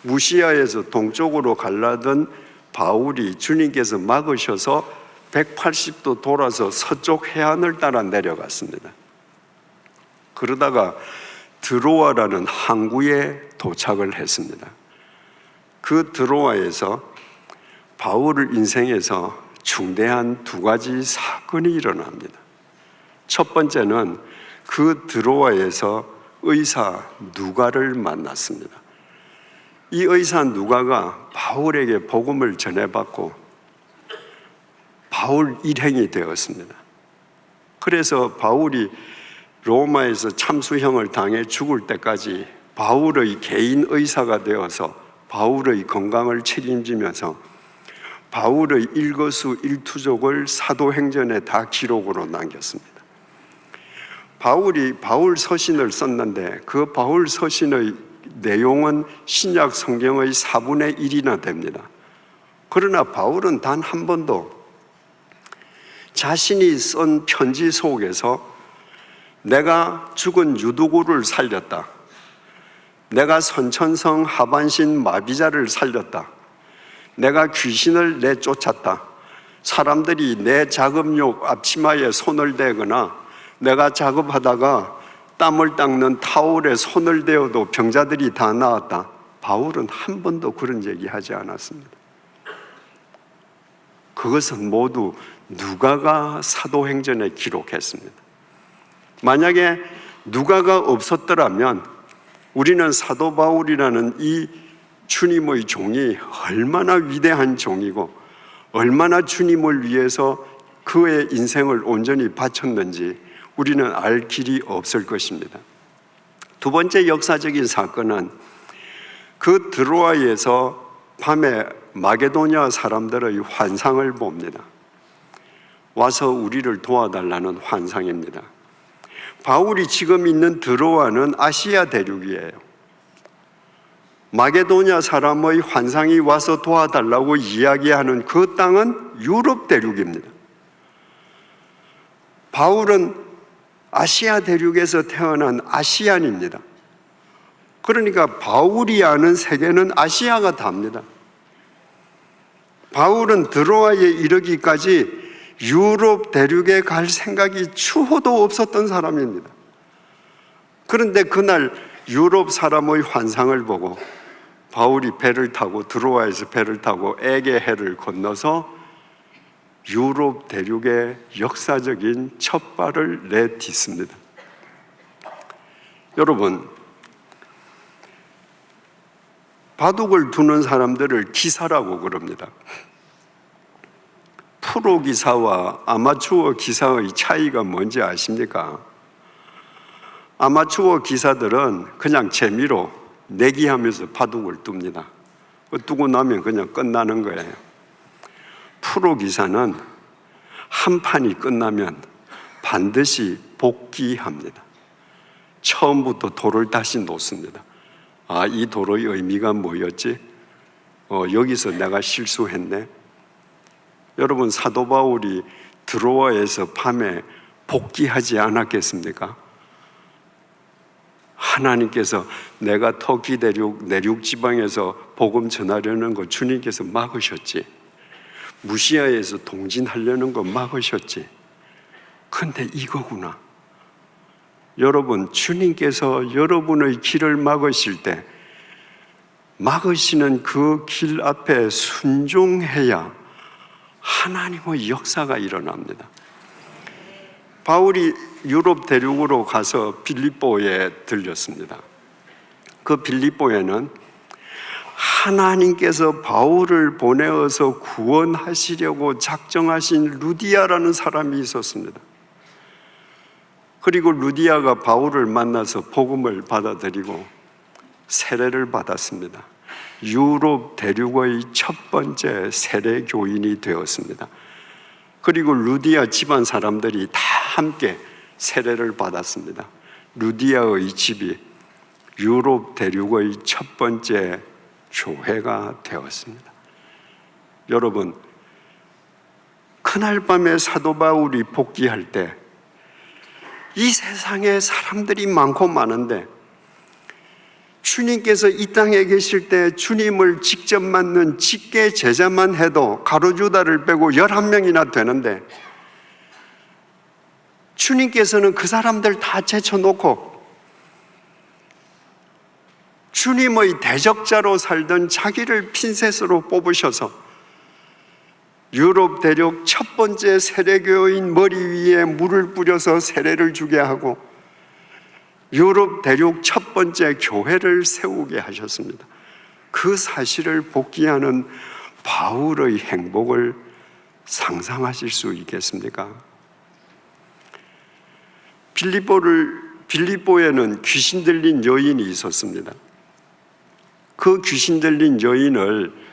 무시아에서 동쪽으로 갈라던 바울이 주님께서 막으셔서 180도 돌아서 서쪽 해안을 따라 내려갔습니다. 그러다가 드로아라는 항구에 도착을 했습니다. 그 드로아에서 바울의 인생에서 중대한 두 가지 사건이 일어납니다. 첫 번째는 그 드로아에서 의사 누가를 만났습니다. 이 의사 누가가 바울에게 복음을 전해받고 바울 일행이 되었습니다. 그래서 바울이 로마에서 참수형을 당해 죽을 때까지 바울의 개인 의사가 되어서 바울의 건강을 책임지면서 바울의 일거수일투족을 사도행전에 다 기록으로 남겼습니다. 바울이 바울 서신을 썼는데 그 바울 서신의 내용은 신약 성경의 4분의 1이나 됩니다. 그러나 바울은 단 한 번도 자신이 쓴 편지 속에서 내가 죽은 유두고를 살렸다, 내가 선천성 하반신 마비자를 살렸다, 내가 귀신을 내쫓았다, 사람들이 내 작업용 앞치마에 손을 대거나 내가 작업하다가 땀을 닦는 타올에 손을 대어도 병자들이 다 나았다, 바울은 한 번도 그런 얘기하지 않았습니다. 그것은 모두 누가가 사도행전에 기록했습니다. 만약에 누가가 없었더라면 우리는 사도 바울이라는 이 주님의 종이 얼마나 위대한 종이고 얼마나 주님을 위해서 그의 인생을 온전히 바쳤는지 우리는 알 길이 없을 것입니다. 두 번째 역사적인 사건은 그 드로아에서 밤에 마게도냐 사람들의 환상을 봅니다. 와서 우리를 도와달라는 환상입니다. 바울이 지금 있는 드로아는 아시아 대륙이에요. 마게도냐 사람의 환상이 와서 도와달라고 이야기하는 그 땅은 유럽 대륙입니다. 바울은 아시아 대륙에서 태어난 아시안입니다. 그러니까 바울이 아는 세계는 아시아가 답니다. 바울은 드로아에 이르기까지 유럽 대륙에 갈 생각이 추호도 없었던 사람입니다. 그런데 그날 유럽 사람의 환상을 보고 바울이 배를 타고 드로아에서 배를 타고 에게해를 건너서 유럽 대륙의 역사적인 첫 발을 내딛습니다. 여러분, 바둑을 두는 사람들을 기사라고 그럽니다. 프로 기사와 아마추어 기사의 차이가 뭔지 아십니까? 아마추어 기사들은 그냥 재미로 내기하면서 바둑을 둡니다. 두고 나면 그냥 끝나는 거예요. 프로 기사는 한 판이 끝나면 반드시 복귀합니다. 처음부터 돌을 다시 놓습니다. 아, 이 도로의 의미가 뭐였지? 여기서 내가 실수했네. 여러분, 사도 바울이 드로아에서 밤에 복귀하지 않았겠습니까? 하나님께서 내가 터키 대륙 내륙 지방에서 복음 전하려는 거 주님께서 막으셨지. 무시아에서 동진하려는 거 막으셨지. 근데 이거구나. 여러분, 주님께서 여러분의 길을 막으실 때 막으시는 그 길 앞에 순종해야 하나님의 역사가 일어납니다. 바울이 유럽 대륙으로 가서 빌립보에 들렸습니다. 그 빌립보에는 하나님께서 바울을 보내어서 구원하시려고 작정하신 루디아라는 사람이 있었습니다. 그리고 루디아가 바울을 만나서 복음을 받아들이고 세례를 받았습니다. 유럽 대륙의 첫 번째 세례 교인이 되었습니다. 그리고 루디아 집안 사람들이 다 함께 세례를 받았습니다. 루디아의 집이 유럽 대륙의 첫 번째 교회가 되었습니다. 여러분, 그 그날 밤에 사도 바울이 복귀할 때 이 세상에 사람들이 많고 많은데 주님께서 이 땅에 계실 때 주님을 직접 만난 직계 제자만 해도 가룟유다를 빼고 11명이나 되는데 주님께서는 그 사람들 다 제쳐놓고 주님의 대적자로 살던 자기를 핀셋으로 뽑으셔서 유럽 대륙 첫 번째 세례교인 머리 위에 물을 뿌려서 세례를 주게 하고 유럽 대륙 첫 번째 교회를 세우게 하셨습니다. 그 사실을 복귀하는 바울의 행복을 상상하실 수 있겠습니까? 빌립보에는 귀신 들린 여인이 있었습니다. 그 귀신 들린 여인을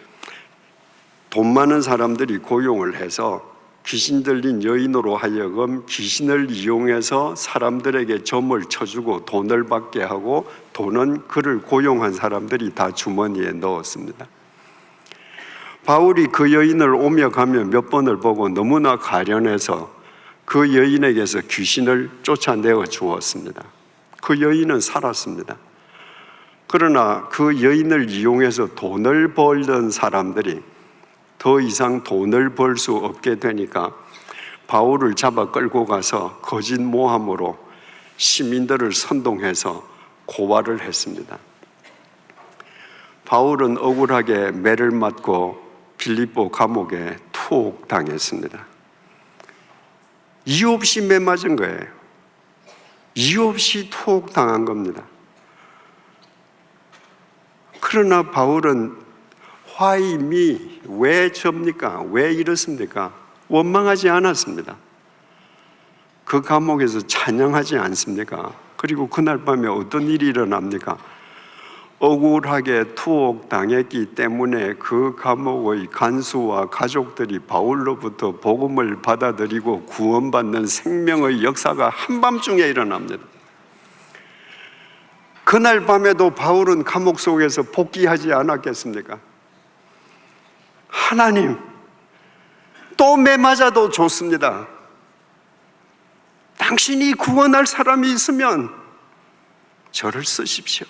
돈 많은 사람들이 고용을 해서 귀신 들린 여인으로 하여금 귀신을 이용해서 사람들에게 점을 쳐주고 돈을 받게 하고 돈은 그를 고용한 사람들이 다 주머니에 넣었습니다. 바울이 그 여인을 오며 가며 몇 번을 보고 너무나 가련해서 그 여인에게서 귀신을 쫓아내어 주었습니다. 그 여인은 살았습니다. 그러나 그 여인을 이용해서 돈을 벌던 사람들이 더 이상 돈을 벌 수 없게 되니까 바울을 잡아 끌고 가서 거짓 모함으로 시민들을 선동해서 고발을 했습니다. 바울은 억울하게 매를 맞고 빌립보 감옥에 투옥당했습니다. 이유 없이 매 맞은 거예요. 이유 없이 투옥당한 겁니다. 그러나 바울은 Why me? 왜 접니까? 왜 이렇습니까? 원망하지 않았습니다. 그 감옥에서 찬양하지 않습니까? 그리고 그날 밤에 어떤 일이 일어납니까? 억울하게 투옥당했기 때문에 그 감옥의 간수와 가족들이 바울로부터 복음을 받아들이고 구원받는 생명의 역사가 한밤중에 일어납니다. 그날 밤에도 바울은 감옥 속에서 복귀하지 않았겠습니까? 하나님, 또 매 맞아도 좋습니다. 당신이 구원할 사람이 있으면 저를 쓰십시오.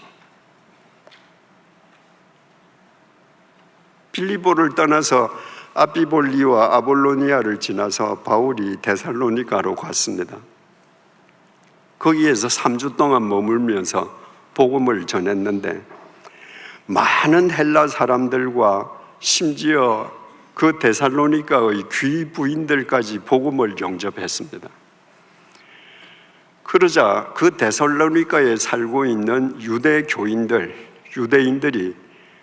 빌립보를 떠나서 아비볼리와 아볼로니아를 지나서 바울이 데살로니가로 갔습니다. 거기에서 3주 동안 머물면서 복음을 전했는데 많은 헬라 사람들과 심지어 그 데살로니가의 귀 부인들까지 복음을 영접했습니다. 그러자 그 데살로니가에 살고 있는 유대 교인들, 유대인들이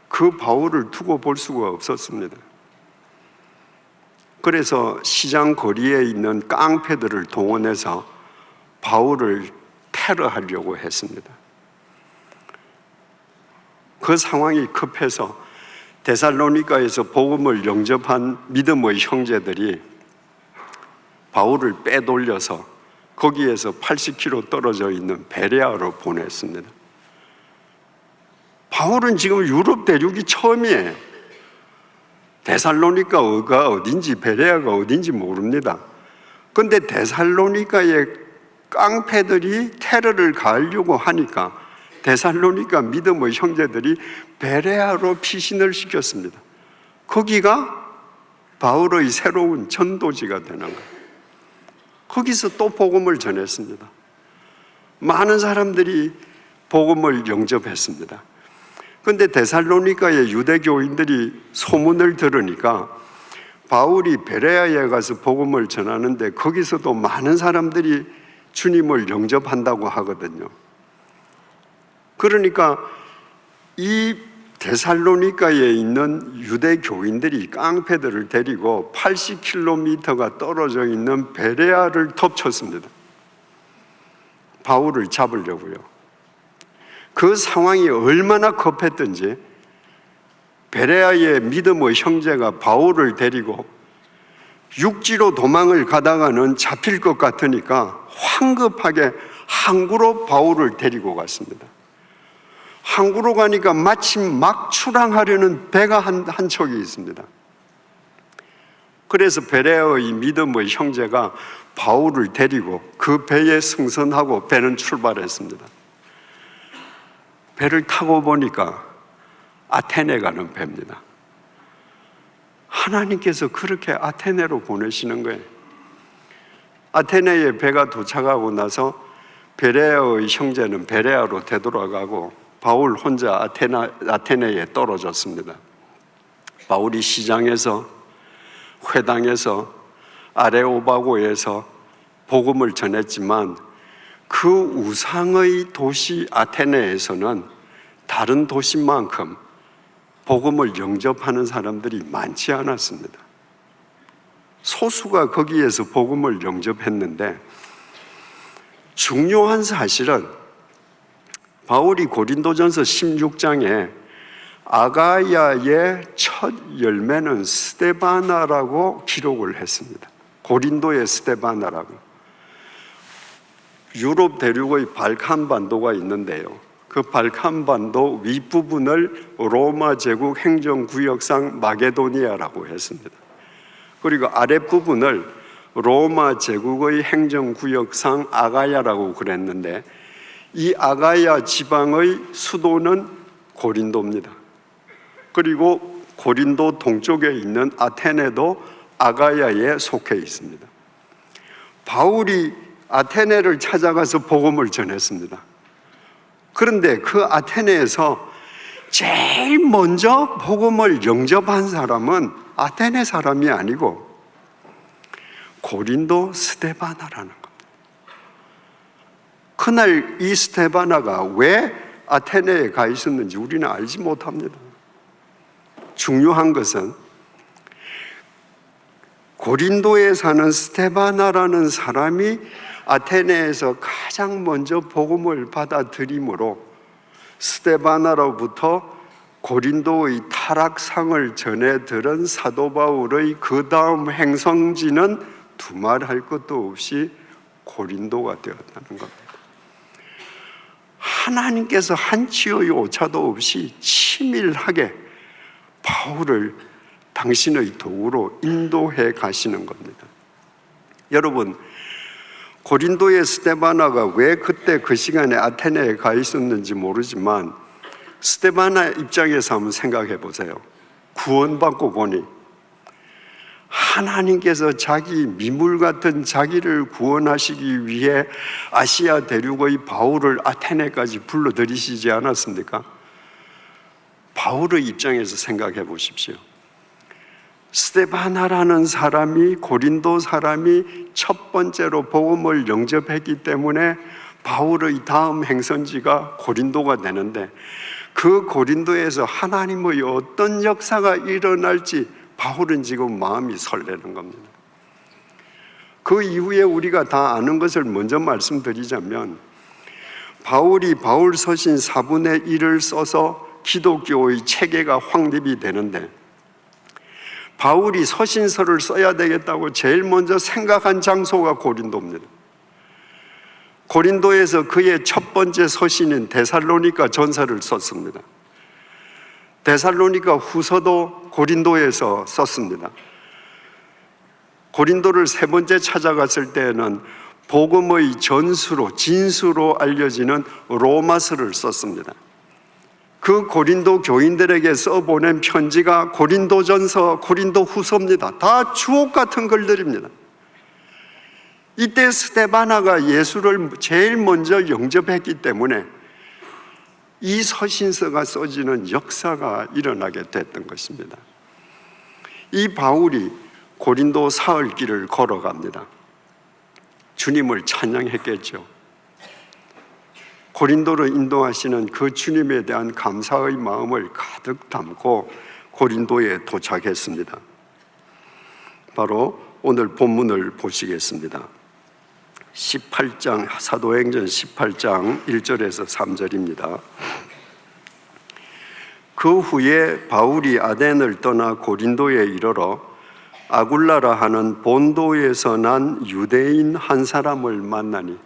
그 바울을 두고 볼 수가 없었습니다. 그래서 시장 거리에 있는 깡패들을 동원해서 바울을 테러하려고 했습니다. 그 상황이 급해서 데살로니가에서 복음을 영접한 믿음의 형제들이 바울을 빼돌려서 거기에서 80km 떨어져 있는 베레아로 보냈습니다. 바울은 지금 유럽 대륙이 처음이에요. 데살로니가가 어딘지 베레아가 어딘지 모릅니다. 그런데 데살로니가에 깡패들이 테러를 가하려고 하니까 데살로니가 믿음의 형제들이 베레아로 피신을 시켰습니다. 거기가 바울의 새로운 전도지가 되는 거예요. 거기서 또 복음을 전했습니다. 많은 사람들이 복음을 영접했습니다. 그런데 데살로니가의 유대교인들이 소문을 들으니까 바울이 베레아에 가서 복음을 전하는데 거기서도 많은 사람들이 주님을 영접한다고 하거든요. 그러니까 이 데살로니가에 있는 유대 교인들이 깡패들을 데리고 80km가 떨어져 있는 베레아를 덮쳤습니다. 바울을 잡으려고요. 그 상황이 얼마나 급했던지 베레아의 믿음의 형제가 바울을 데리고 육지로 도망을 가다가는 잡힐 것 같으니까 황급하게 항구로 바울을 데리고 갔습니다. 항구로 가니까 마침 막 출항하려는 배가 한 척이 있습니다. 그래서 베레아의 믿음의 형제가 바울을 데리고 그 배에 승선하고 배는 출발했습니다. 배를 타고 보니까 아테네 가는 배입니다. 하나님께서 그렇게 아테네로 보내시는 거예요. 아테네에 배가 도착하고 나서 베레아의 형제는 베레아로 되돌아가고 바울 혼자 아테네에 떨어졌습니다. 바울이 시장에서, 회당에서, 아레오바고에서 복음을 전했지만 그 우상의 도시 아테네에서는 다른 도시만큼 복음을 영접하는 사람들이 많지 않았습니다. 소수가 거기에서 복음을 영접했는데, 중요한 사실은 바울이 고린도전서 16장에 아가야의 첫 열매는 스데바나라고 기록을 했습니다. 고린도의 스데바나라고. 유럽 대륙의 발칸반도가 있는데요, 그 발칸반도 윗부분을 로마 제국 행정구역상 마게도니아라고 했습니다. 그리고 아랫부분을 로마 제국의 행정구역상 아가야라고 그랬는데, 이 아가야 지방의 수도는 고린도입니다. 그리고 고린도 동쪽에 있는 아테네도 아가야에 속해 있습니다. 바울이 아테네를 찾아가서 복음을 전했습니다. 그런데 그 아테네에서 제일 먼저 복음을 영접한 사람은 아테네 사람이 아니고 고린도 스데바나라는 겁니다. 그날 이 스데바나가 왜 아테네에 가 있었는지 우리는 알지 못합니다. 중요한 것은 고린도에 사는 스데바나라는 사람이 아테네에서 가장 먼저 복음을 받아들임으로 스데바나로부터 고린도의 타락상을 전해 들은 사도 바울의 그 다음 행성지는 두말할 것도 없이 고린도가 되었다는 겁니다. 하나님께서 한치의 오차도 없이 치밀하게 바울을 당신의 도구로 인도해 가시는 겁니다. 여러분, 고린도의 스데바나가 왜 그때 그 시간에 아테네에 가 있었는지 모르지만 스데바나 입장에서 한번 생각해 보세요. 구원받고 보니 하나님께서 자기 미물 같은 자기를 구원하시기 위해 아시아 대륙의 바울을 아테네까지 불러들이시지 않았습니까? 바울의 입장에서 생각해 보십시오. 스데바나라는 사람이, 고린도 사람이 첫 번째로 복음을 영접했기 때문에 바울의 다음 행선지가 고린도가 되는데, 그 고린도에서 하나님의 어떤 역사가 일어날지 바울은 지금 마음이 설레는 겁니다. 그 이후에 우리가 다 아는 것을 먼저 말씀드리자면, 바울이 바울 서신 4분의 1을 써서 기독교의 체계가 확립이 되는데, 바울이 서신서를 써야 되겠다고 제일 먼저 생각한 장소가 고린도입니다. 고린도에서 그의 첫 번째 서신인 데살로니가 전서를 썼습니다. 데살로니가 후서도 고린도에서 썼습니다. 고린도를 세 번째 찾아갔을 때에는 복음의 전수로, 진수로 알려지는 로마서를 썼습니다. 그 고린도 교인들에게 써보낸 편지가 고린도전서, 고린도후서입니다. 다 주옥 같은 글들입니다. 이때 스데바나가 예수를 제일 먼저 영접했기 때문에 이 서신서가 써지는 역사가 일어나게 됐던 것입니다. 이 바울이 고린도 사흘길을 걸어갑니다. 주님을 찬양했겠죠. 고린도를 인도하시는 그 주님에 대한 감사의 마음을 가득 담고 고린도에 도착했습니다. 바로 오늘 본문을 보시겠습니다. 18장, 사도행전 18장 1절에서 3절입니다. 그 후에 바울이 아덴을 떠나 고린도에 이르러 아굴라라 하는 본도에서 난 유대인 한 사람을 만나니,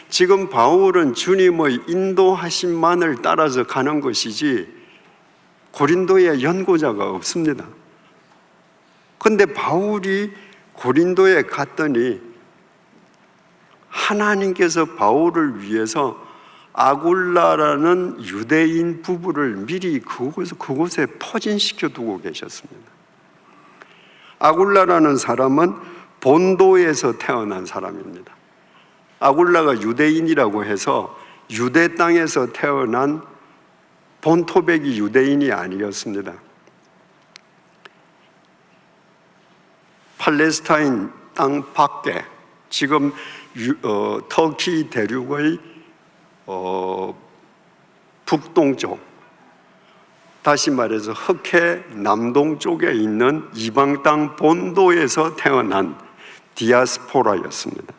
지금 바울은 주님의 인도하심만을 따라서 가는 것이지 고린도에 연고자가 없습니다. 근데 바울이 고린도에 갔더니 하나님께서 바울을 위해서 아굴라라는 유대인 부부를 미리 그곳에 포진시켜 두고 계셨습니다. 아굴라라는 사람은 본도에서 태어난 사람입니다. 아굴라가 유대인이라고 해서 유대 땅에서 태어난 본토백이 유대인이 아니었습니다. 팔레스타인 땅 밖에 지금 터키 대륙의 북동쪽, 다시 말해서 흑해 남동쪽에 있는 이방 땅 본도에서 태어난 디아스포라였습니다.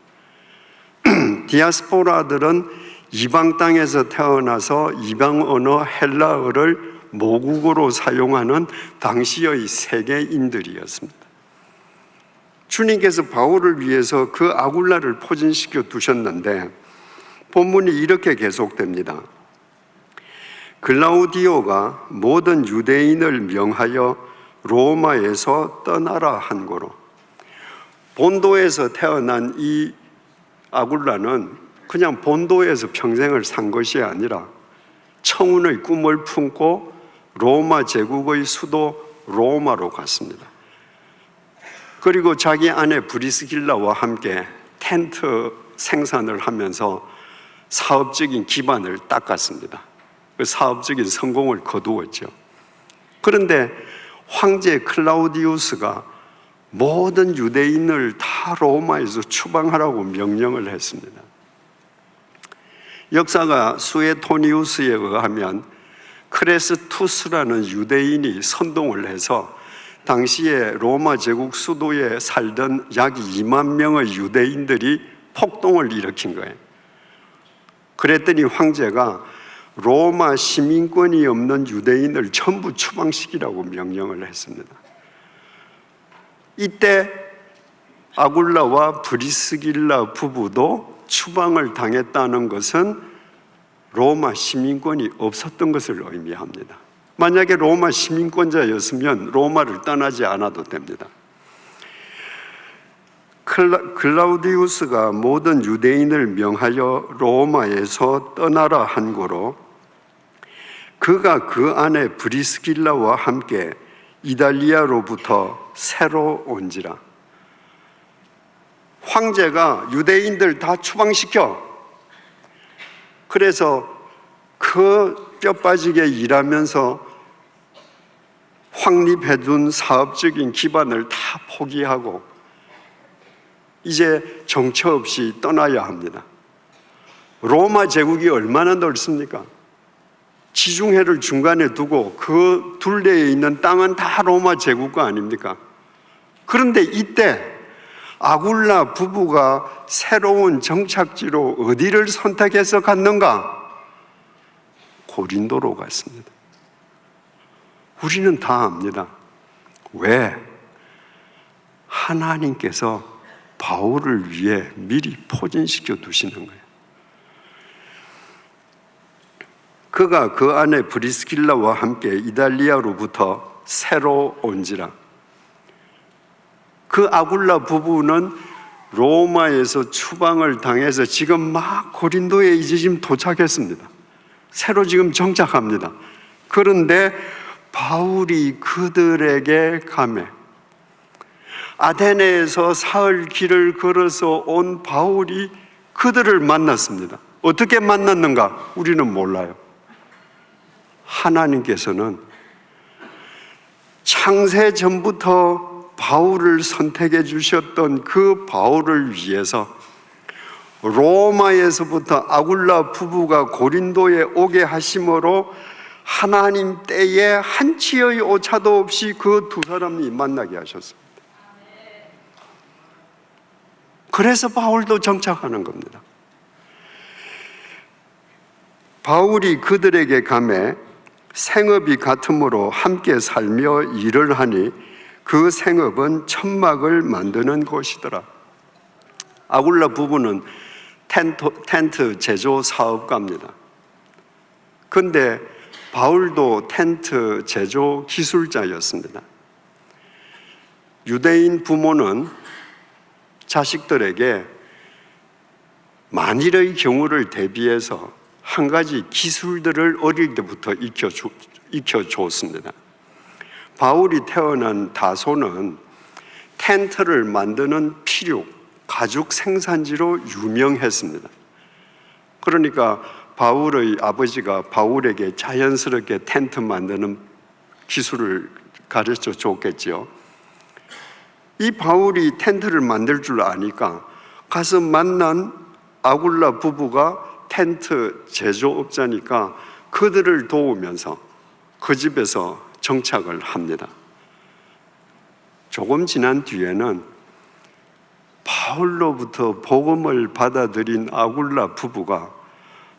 디아스포라들은 이방 땅에서 태어나서 이방 언어 헬라어를 모국어로 사용하는 당시의 세계인들이었습니다. 주님께서 바울을 위해서 그 아굴라를 포진시켜 두셨는데 본문이 이렇게 계속됩니다. 글라우디오가 모든 유대인을 명하여 로마에서 떠나라 한 거로, 본도에서 태어난 이 아굴라는 그냥 본도에서 평생을 산 것이 아니라 청운의 꿈을 품고 로마 제국의 수도 로마로 갔습니다. 그리고 자기 아내 브리스길라와 함께 텐트 생산을 하면서 사업적인 기반을 닦았습니다. 그 사업적인 성공을 거두었죠. 그런데 황제 클라우디우스가 모든 유대인을 다 로마에서 추방하라고 명령을 했습니다. 역사가 수에토니우스에 의하면 크레스투스라는 유대인이 선동을 해서 당시에 로마 제국 수도에 살던 약 2만 명의 유대인들이 폭동을 일으킨 거예요. 그랬더니 황제가 로마 시민권이 없는 유대인을 전부 추방시키라고 명령을 했습니다. 이때 아굴라와 브리스길라 부부도 추방을 당했다는 것은 로마 시민권이 없었던 것을 의미합니다. 만약에 로마 시민권자였으면 로마를 떠나지 않아도 됩니다. 클라우디우스가 모든 유대인을 명하여 로마에서 떠나라 한 거로, 그가 그 안에 브리스길라와 함께 이달리아로부터 새로 온지라. 황제가 유대인들 다 추방시켜. 그래서 그 뼈 빠지게 일하면서 확립해둔 사업적인 기반을 다 포기하고 이제 정처 없이 떠나야 합니다. 로마 제국이 얼마나 넓습니까? 지중해를 중간에 두고 그 둘레에 있는 땅은 다 로마 제국 거 아닙니까? 그런데 이때 아굴라 부부가 새로운 정착지로 어디를 선택해서 갔는가? 고린도로 갔습니다. 우리는 다 압니다. 왜? 하나님께서 바울을 위해 미리 포진시켜 두시는 거예요. 그가 그 안에 브리스길라와 함께 이달리아로부터 새로 온지라. 그 아굴라 부부는 로마에서 추방을 당해서 지금 막 고린도에 이제 지금 도착했습니다. 새로 지금 정착합니다. 그런데 바울이 그들에게 가매, 아테네에서 사흘 길을 걸어서 온 바울이 그들을 만났습니다. 어떻게 만났는가? 우리는 몰라요. 하나님께서는 창세 전부터 바울을 선택해 주셨던 그 바울을 위해서 로마에서부터 아굴라 부부가 고린도에 오게 하심으로 하나님 때에 한치의 오차도 없이 그 두 사람이 만나게 하셨습니다. 그래서 바울도 정착하는 겁니다. 바울이 그들에게 가매 생업이 같으므로 함께 살며 일을 하니 그 생업은 천막을 만드는 곳이더라. 아굴라 부부는 텐트 제조 사업가입니다. 그런데 바울도 텐트 제조 기술자였습니다. 유대인 부모는 자식들에게 만일의 경우를 대비해서 한 가지 기술들을 어릴 때부터 익혀줬습니다. 바울이 태어난 다소는 텐트를 만드는 필요, 가죽 생산지로 유명했습니다. 그러니까 바울의 아버지가 바울에게 자연스럽게 텐트 만드는 기술을 가르쳐 줬겠지요. 이 바울이 텐트를 만들 줄 아니까 가서 만난 아굴라 부부가 텐트 제조업자니까 그들을 도우면서 그 집에서 정착을 합니다. 조금 지난 뒤에는 바울로부터 복음을 받아들인 아굴라 부부가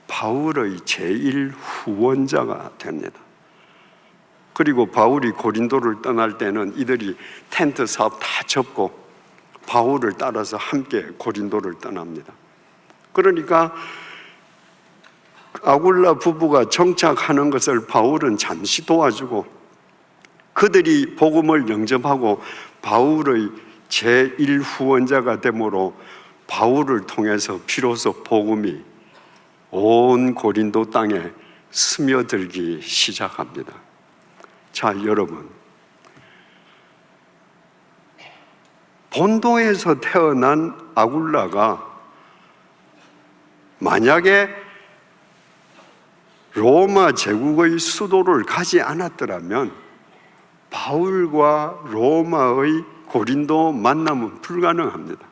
바울의 제1 후원자가 됩니다. 그리고 바울이 고린도를 떠날 때는 이들이 텐트 사업 다 접고 바울을 따라서 함께 고린도를 떠납니다. 그러니까 아굴라 부부가 정착하는 것을 바울은 잠시 도와주고 그들이 복음을 영접하고 바울의 제1 후원자가 되므로 바울을 통해서 비로소 복음이 온 고린도 땅에 스며들기 시작합니다. 자, 여러분, 본도에서 태어난 아굴라가 만약에 로마 제국의 수도를 가지 않았더라면 바울과 로마의 고린도 만남은 불가능합니다.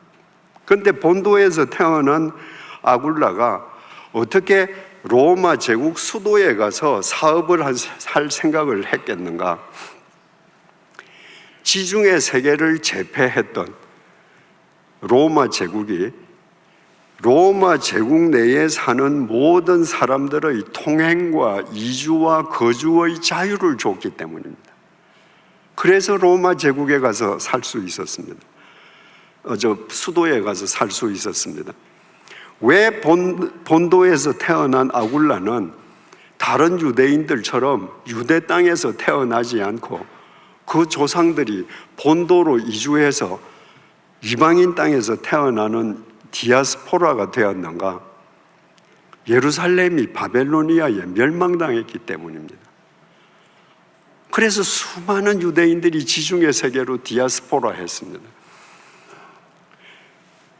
그런데 본도에서 태어난 아굴라가 어떻게 로마 제국 수도에 가서 사업을 할 생각을 했겠는가? 지중해 세계를 제패했던 로마 제국이 로마 제국 내에 사는 모든 사람들의 통행과 이주와 거주의 자유를 줬기 때문입니다. 그래서 로마 제국에 가서 살 수 있었습니다. 수도에 가서 살 수 있었습니다. 왜 본도에서 태어난 아굴라는 다른 유대인들처럼 유대 땅에서 태어나지 않고 그 조상들이 본도로 이주해서 이방인 땅에서 태어나는 디아스포라가 되었는가? 예루살렘이 바벨로니아에 멸망당했기 때문입니다. 그래서 수많은 유대인들이 지중해 세계로 디아스포라 했습니다.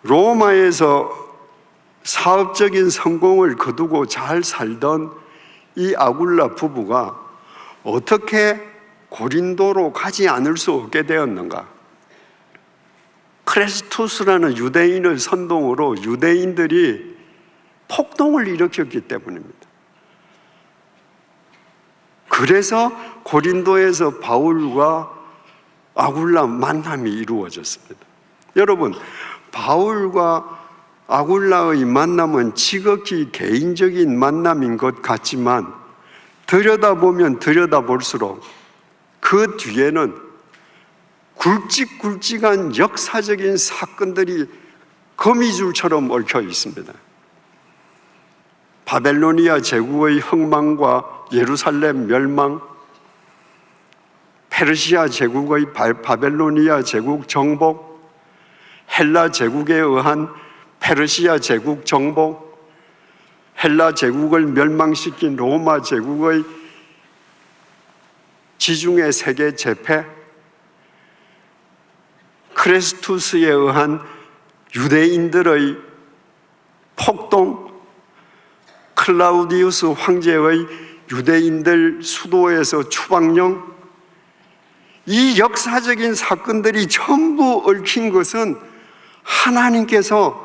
로마에서 사업적인 성공을 거두고 잘 살던 이 아굴라 부부가 어떻게 고린도로 가지 않을 수 없게 되었는가? 크레스투스라는 유대인의 선동으로 유대인들이 폭동을 일으켰기 때문입니다. 그래서 고린도에서 바울과 아굴라 만남이 이루어졌습니다. 여러분, 바울과 아굴라의 만남은 지극히 개인적인 만남인 것 같지만 들여다보면 들여다볼수록 그 뒤에는 굵직굵직한 역사적인 사건들이 거미줄처럼 얽혀 있습니다. 바벨로니아 제국의 흥망과 예루살렘 멸망, 페르시아 제국의 바벨로니아 제국 정복, 헬라 제국에 의한 페르시아 제국 정복, 헬라 제국을 멸망시킨 로마 제국의 지중해 세계 제패, 크레스투스에 의한 유대인들의 폭동, 클라우디우스 황제의 유대인들 수도에서 추방령, 이 역사적인 사건들이 전부 얽힌 것은 하나님께서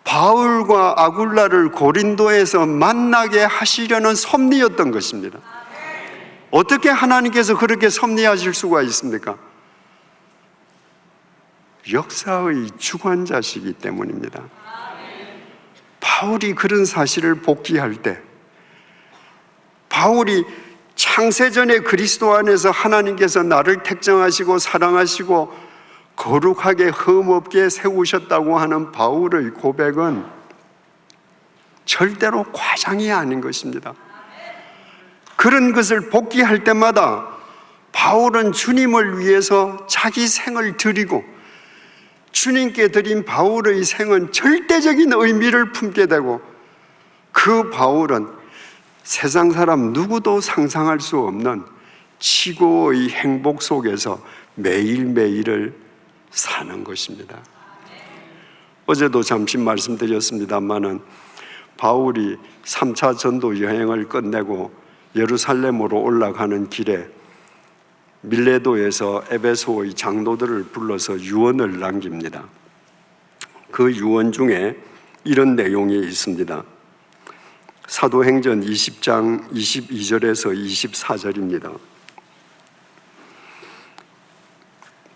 바울과 아굴라를 고린도에서 만나게 하시려는 섭리였던 것입니다. 어떻게 하나님께서 그렇게 섭리하실 수가 있습니까? 역사의 주관자시기 때문입니다. 바울이 그런 사실을 복기할 때, 바울이 창세전에 그리스도 안에서 하나님께서 나를 택정하시고 사랑하시고 거룩하게 흠없게 세우셨다고 하는 바울의 고백은 절대로 과장이 아닌 것입니다. 그런 것을 복기할 때마다 바울은 주님을 위해서 자기 생을 드리고 주님께 드린 바울의 생은 절대적인 의미를 품게 되고 그 바울은 세상 사람 누구도 상상할 수 없는 치고의 행복 속에서 매일매일을 사는 것입니다. 어제도 잠시 말씀드렸습니다마는 바울이 3차 전도 여행을 끝내고 예루살렘으로 올라가는 길에 밀레도에서 에베소의 장로들을 불러서 유언을 남깁니다. 그 유언 중에 이런 내용이 있습니다. 사도행전 20장 22절에서 24절입니다.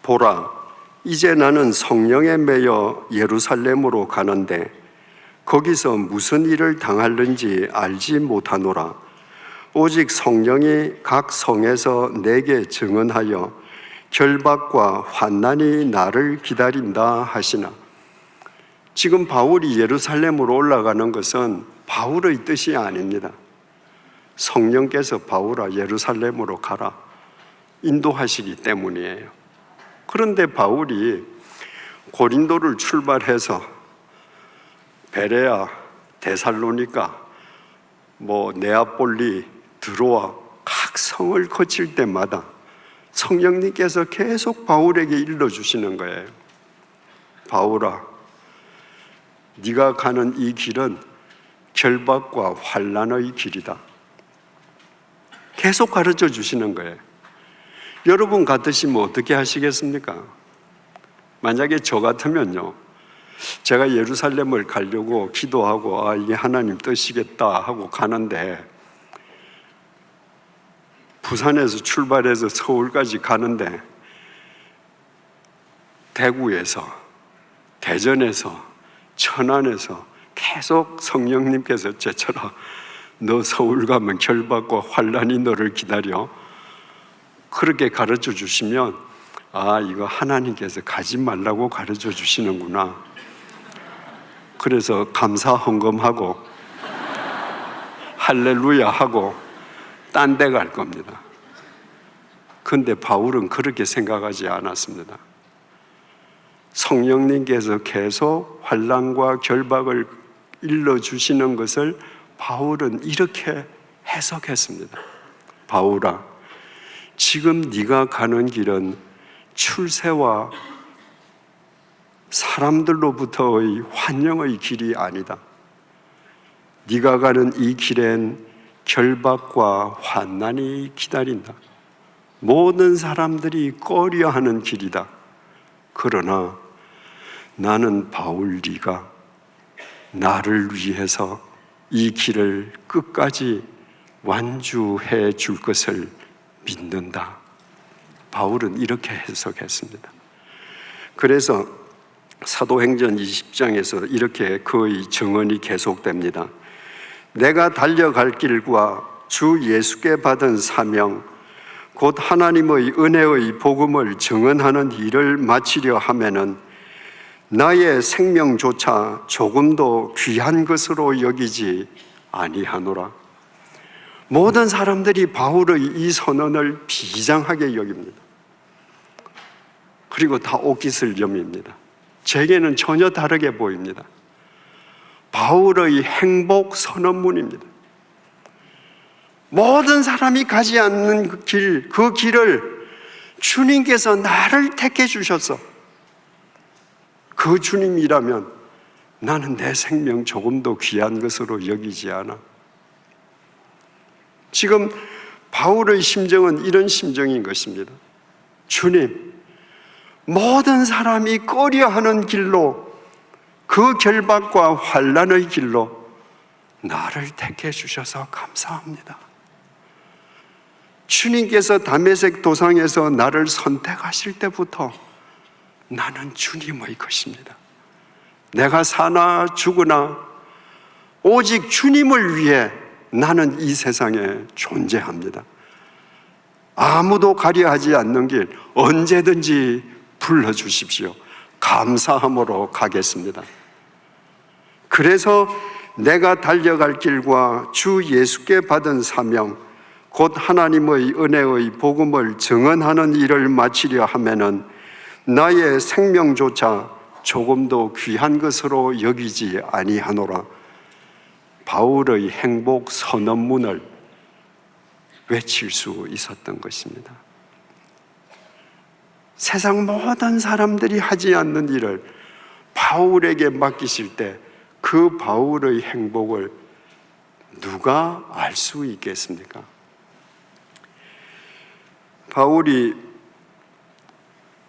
보라, 이제 나는 성령에 매여 예루살렘으로 가는데 거기서 무슨 일을 당할는지 알지 못하노라. 오직 성령이 각 성에서 내게 증언하여 결박과 환난이 나를 기다린다 하시나. 지금 바울이 예루살렘으로 올라가는 것은 바울의 뜻이 아닙니다. 성령께서 바울아 예루살렘으로 가라 인도하시기 때문이에요. 그런데 바울이 고린도를 출발해서 베레아, 데살로니가, 네아폴리, 드로아 각 성을 거칠 때마다 성령님께서 계속 바울에게 일러주시는 거예요. 바울아, 네가 가는 이 길은 결박과 환난의 길이다. 계속 가르쳐 주시는 거예요. 여러분 같으시면 어떻게 하시겠습니까? 만약에 저 같으면요, 제가 예루살렘을 가려고 기도하고 이게 하나님 뜻이겠다 하고 가는데 부산에서 출발해서 서울까지 가는데 대구에서, 대전에서, 천안에서 계속 성령님께서 제처럼 너 서울 가면 결박과 환난이 너를 기다려 그렇게 가르쳐 주시면 이거 하나님께서 가지 말라고 가르쳐 주시는구나. 그래서 감사 헌금하고 할렐루야 하고 딴 데 갈 겁니다. 근데 바울은 그렇게 생각하지 않았습니다. 성령님께서 계속 환난과 결박을 일러주시는 것을 바울은 이렇게 해석했습니다. 바울아, 지금 네가 가는 길은 출세와 사람들로부터의 환영의 길이 아니다. 네가 가는 이 길엔 결박과 환난이 기다린다. 모든 사람들이 꺼려하는 길이다. 그러나 나는 바울 네가 나를 위해서 이 길을 끝까지 완주해 줄 것을 믿는다. 바울은 이렇게 해석했습니다. 그래서 사도행전 20장에서 이렇게 그의 증언이 계속됩니다. 내가 달려갈 길과 주 예수께 받은 사명, 곧 하나님의 은혜의 복음을 증언하는 일을 마치려 하면은 나의 생명조차 조금도 귀한 것으로 여기지 아니하노라. 모든 사람들이 바울의 이 선언을 비장하게 여깁니다. 그리고 다 옷깃을 여밉니다. 제게는 전혀 다르게 보입니다. 바울의 행복 선언문입니다. 모든 사람이 가지 않는 그 길을 주님께서 나를 택해 주셔서 그 주님이라면 나는 내 생명 조금도 귀한 것으로 여기지 않아. 지금 바울의 심정은 이런 심정인 것입니다. 주님, 모든 사람이 꺼려하는 길로, 그 결박과 환난의 길로 나를 택해 주셔서 감사합니다. 주님께서 다메섹 도상에서 나를 선택하실 때부터 나는 주님의 것입니다. 내가 사나 죽으나 오직 주님을 위해 나는 이 세상에 존재합니다. 아무도 가려하지 않는 길 언제든지 불러주십시오. 감사함으로 가겠습니다. 그래서 내가 달려갈 길과 주 예수께 받은 사명, 곧 하나님의 은혜의 복음을 증언하는 일을 마치려 하면은 나의 생명조차 조금도 귀한 것으로 여기지 아니하노라. 바울의 행복 선언문을 외칠 수 있었던 것입니다. 세상 모든 사람들이 하지 않는 일을 바울에게 맡기실 때 그 바울의 행복을 누가 알 수 있겠습니까? 바울이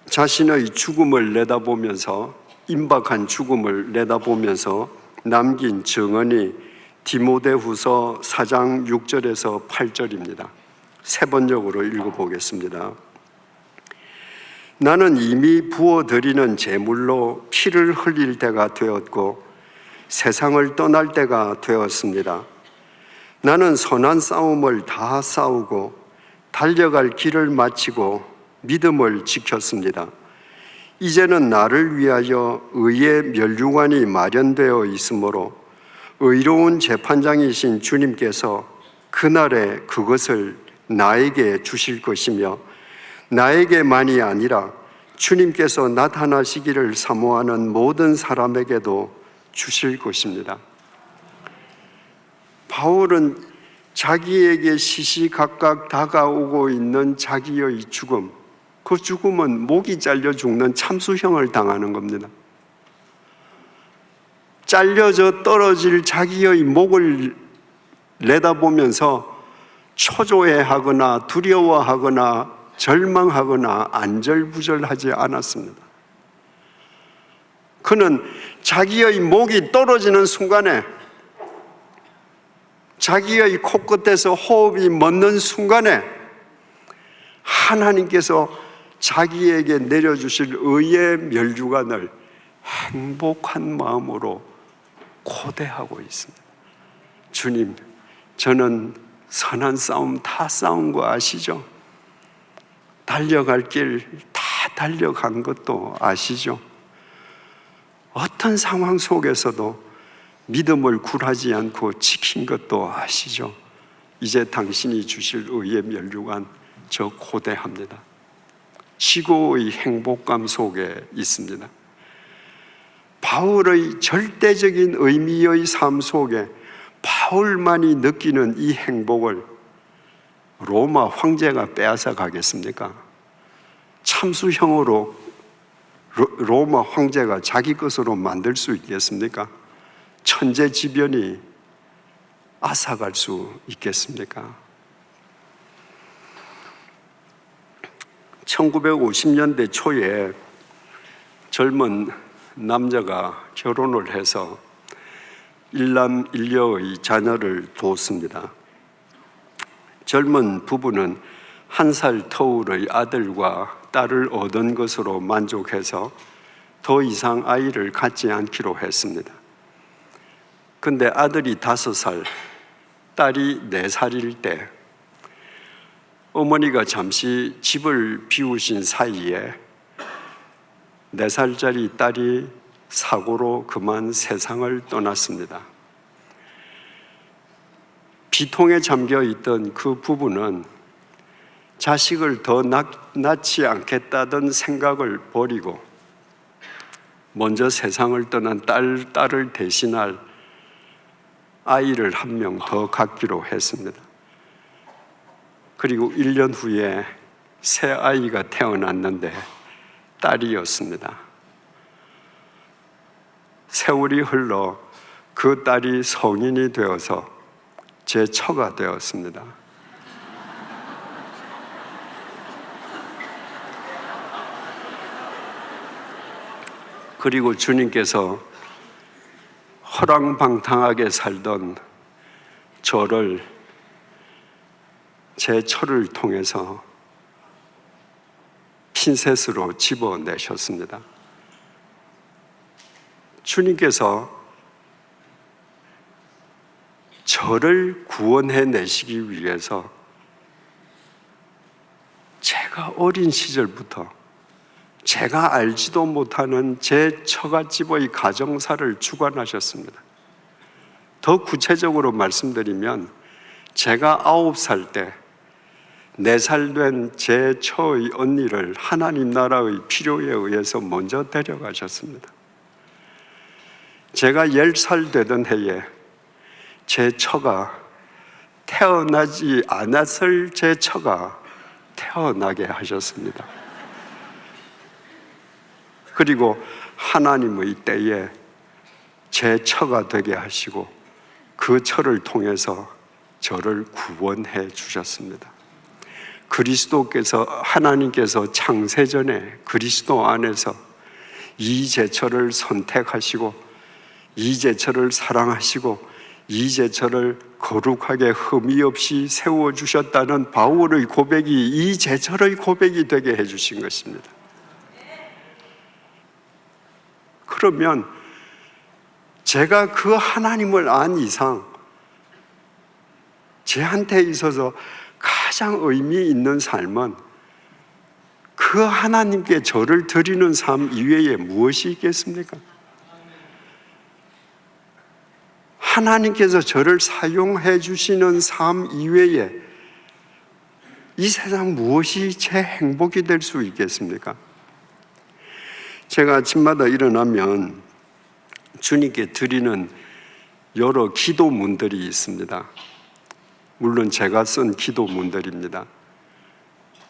자신의 죽음을 내다보면서, 임박한 죽음을 내다보면서 남긴 증언이 디모데후서 4장 6절에서 8절입니다. 세 번역으로 읽어보겠습니다. 나는 이미 부어드리는 제물로 피를 흘릴 때가 되었고 세상을 떠날 때가 되었습니다. 나는 선한 싸움을 다 싸우고 달려갈 길을 마치고 믿음을 지켰습니다. 이제는 나를 위하여 의의 면류관이 마련되어 있으므로 의로운 재판장이신 주님께서 그날에 그것을 나에게 주실 것이며 나에게만이 아니라 주님께서 나타나시기를 사모하는 모든 사람에게도 주실 것입니다. 바울은 자기에게 시시각각 다가오고 있는 자기의 죽음, 그 죽음은 목이 잘려 죽는 참수형을 당하는 겁니다. 잘려져 떨어질 자기의 목을 내다보면서 초조해하거나 두려워하거나 절망하거나 안절부절하지 않았습니다. 그는 자기의 목이 떨어지는 순간에, 자기의 코끝에서 호흡이 멎는 순간에 하나님께서 자기에게 내려주실 의의 면류관을 행복한 마음으로 고대하고 있습니다. 주님, 저는 선한 싸움 다 싸운 거 아시죠? 달려갈 길 다 달려간 것도 아시죠? 어떤 상황 속에서도 믿음을 굴하지 않고 지킨 것도 아시죠? 이제 당신이 주실 의의 면류관 저 고대합니다. 지고의 행복감 속에 있습니다. 바울의 절대적인 의미의 삶 속에 바울만이 느끼는 이 행복을 로마 황제가 빼앗아 가겠습니까? 참수형으로 로마 황제가 자기 것으로 만들 수 있겠습니까? 천재지변이 앗아갈 수 있겠습니까? 1950년대 초에 젊은 남자가 결혼을 해서 일남 일녀의 자녀를 뒀습니다. 젊은 부부는 1살 터울의 아들과 딸을 얻은 것으로 만족해서 더 이상 아이를 갖지 않기로 했습니다. 근데 아들이 5살, 딸이 4살일 때 어머니가 잠시 집을 비우신 사이에 4살짜리 딸이 사고로 그만 세상을 떠났습니다. 비통에 잠겨 있던 그 부부는 자식을 더 낳지 않겠다던 생각을 버리고 먼저 세상을 떠난 딸을 대신할 아이를 1명 더 갖기로 했습니다. 그리고 1년 후에 새 아이가 태어났는데 딸이었습니다. 세월이 흘러 그 딸이 성인이 되어서 제 처가 되었습니다. 그리고 주님께서 허랑방탕하게 살던 저를 제 처를 통해서 핀셋으로 집어내셨습니다. 주님께서 저를 구원해내시기 위해서 제가 어린 시절부터 제가 알지도 못하는 제 처갓집의 가정사를 주관하셨습니다. 더 구체적으로 말씀드리면 제가 9살 때 4살 된 제 처의 언니를 하나님 나라의 필요에 의해서 먼저 데려가셨습니다. 제가 10살 되던 해에 제 처가, 태어나지 않았을 제 처가 태어나게 하셨습니다. 그리고 하나님의 때에 제 처가 되게 하시고 그 처를 통해서 저를 구원해 주셨습니다. 그리스도께서, 하나님께서 창세전에 그리스도 안에서 이 제처를 선택하시고 이 제처를 사랑하시고 이 제처를 거룩하게 흠이 없이 세워주셨다는 바울의 고백이 이 제처의 고백이 되게 해주신 것입니다. 그러면 제가 그 하나님을 안 이상 제한테 있어서 가장 의미 있는 삶은 그 하나님께 저를 드리는 삶 이외에 무엇이 있겠습니까? 하나님께서 저를 사용해 주시는 삶 이외에 이 세상 무엇이 제 행복이 될 수 있겠습니까? 제가 아침마다 일어나면 주님께 드리는 여러 기도문들이 있습니다. 물론 제가 쓴 기도문들입니다.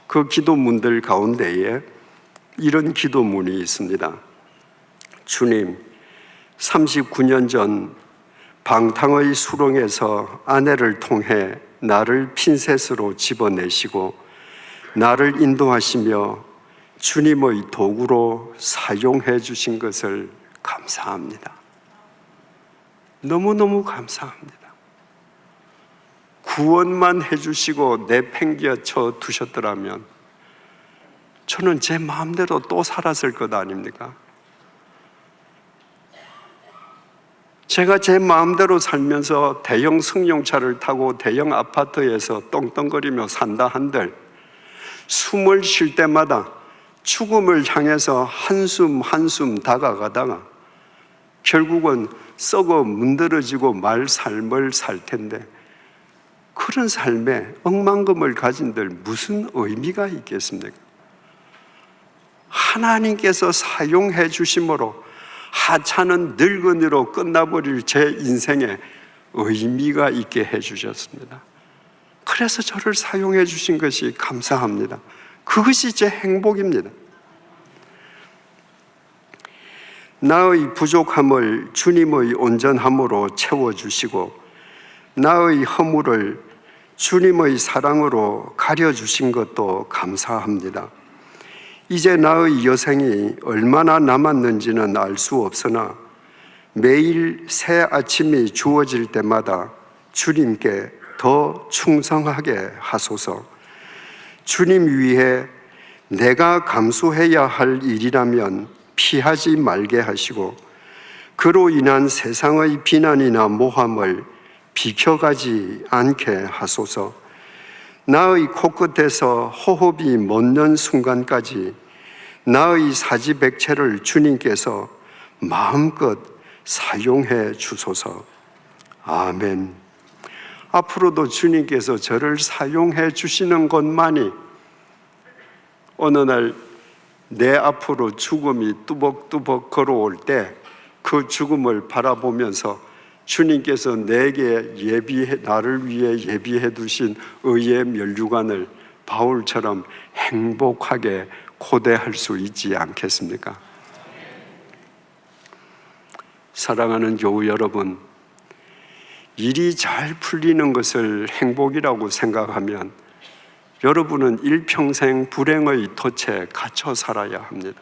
그 기도문들 가운데에 이런 기도문이 있습니다. 주님, 39년 전 방탕의 수렁에서 아내를 통해 나를 핀셋으로 집어내시고 나를 인도하시며 주님의 도구로 사용해 주신 것을 감사합니다. 너무너무 감사합니다. 구원만 해주시고 내팽개쳐 두셨더라면 저는 제 마음대로 또 살았을 것 아닙니까? 제가 제 마음대로 살면서 대형 승용차를 타고 대형 아파트에서 떵떵거리며 산다 한들 숨을 쉴 때마다 죽음을 향해서 한숨 한숨 다가가다가 결국은 썩어 문드러지고 말 삶을 살 텐데 그런 삶에 억만금을 가진들 무슨 의미가 있겠습니까? 하나님께서 사용해 주심으로 하찮은 늙은이로 끝나버릴 제 인생에 의미가 있게 해주셨습니다. 그래서 저를 사용해 주신 것이 감사합니다. 그것이 제 행복입니다. 나의 부족함을 주님의 온전함으로 채워주시고 나의 허물을 주님의 사랑으로 가려주신 것도 감사합니다. 이제 나의 여생이 얼마나 남았는지는 알 수 없으나 매일 새 아침이 주어질 때마다 주님께 더 충성하게 하소서. 주님 위해 내가 감수해야 할 일이라면 피하지 말게 하시고 그로 인한 세상의 비난이나 모함을 비켜가지 않게 하소서. 나의 코끝에서 호흡이 멎는 순간까지 나의 사지백체를 주님께서 마음껏 사용해 주소서. 아멘. 앞으로도 주님께서 저를 사용해 주시는 것만이 어느 날 내 앞으로 죽음이 뚜벅뚜벅 걸어올 때 그 죽음을 바라보면서 주님께서 내게 나를 위해 예비해 두신 의의 면류관을 바울처럼 행복하게 고대할 수 있지 않겠습니까? 사랑하는 교우 여러분, 일이 잘 풀리는 것을 행복이라고 생각하면 여러분은 일평생 불행의 덫에 갇혀 살아야 합니다.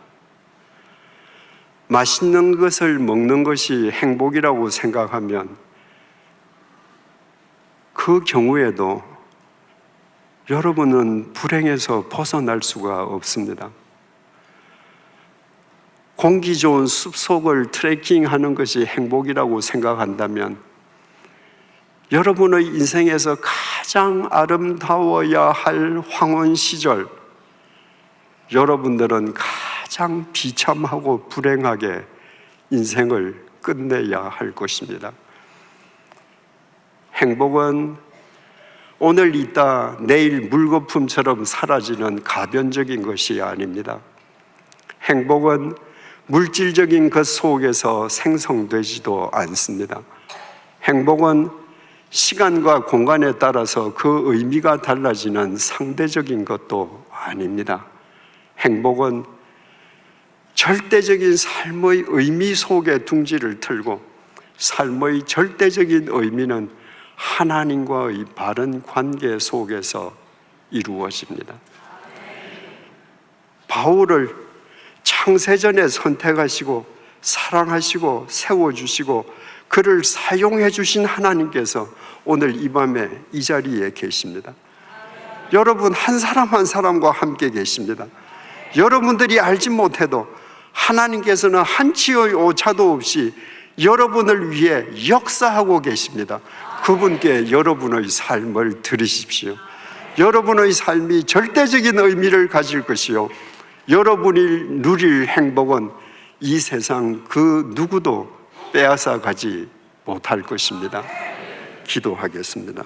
맛있는 것을 먹는 것이 행복이라고 생각하면 그 경우에도 여러분은 불행에서 벗어날 수가 없습니다. 공기 좋은 숲속을 트레킹하는 것이 행복이라고 생각한다면 여러분의 인생에서 가장 아름다워야 할 황혼 시절, 여러분들은 가장 비참하고 불행하게 인생을 끝내야 할 것입니다. 행복은 오늘 있다 내일 물거품처럼 사라지는 가변적인 것이 아닙니다. 행복은 물질적인 것 속에서 생성되지도 않습니다. 행복은 시간과 공간에 따라서 그 의미가 달라지는 상대적인 것도 아닙니다. 행복은 절대적인 삶의 의미 속에 둥지를 틀고 삶의 절대적인 의미는 하나님과의 바른 관계 속에서 이루어집니다. 바울을 창세전에 선택하시고 사랑하시고 세워주시고 그를 사용해 주신 하나님께서 오늘 이 밤에 이 자리에 계십니다. 여러분 한 사람 한 사람과 함께 계십니다. 여러분들이 알지 못해도 하나님께서는 한치의 오차도 없이 여러분을 위해 역사하고 계십니다. 그분께 여러분의 삶을 드리십시오. 여러분의 삶이 절대적인 의미를 가질 것이요, 여러분이 누릴 행복은 이 세상 그 누구도 빼앗아 가지 못할 것입니다. 기도하겠습니다.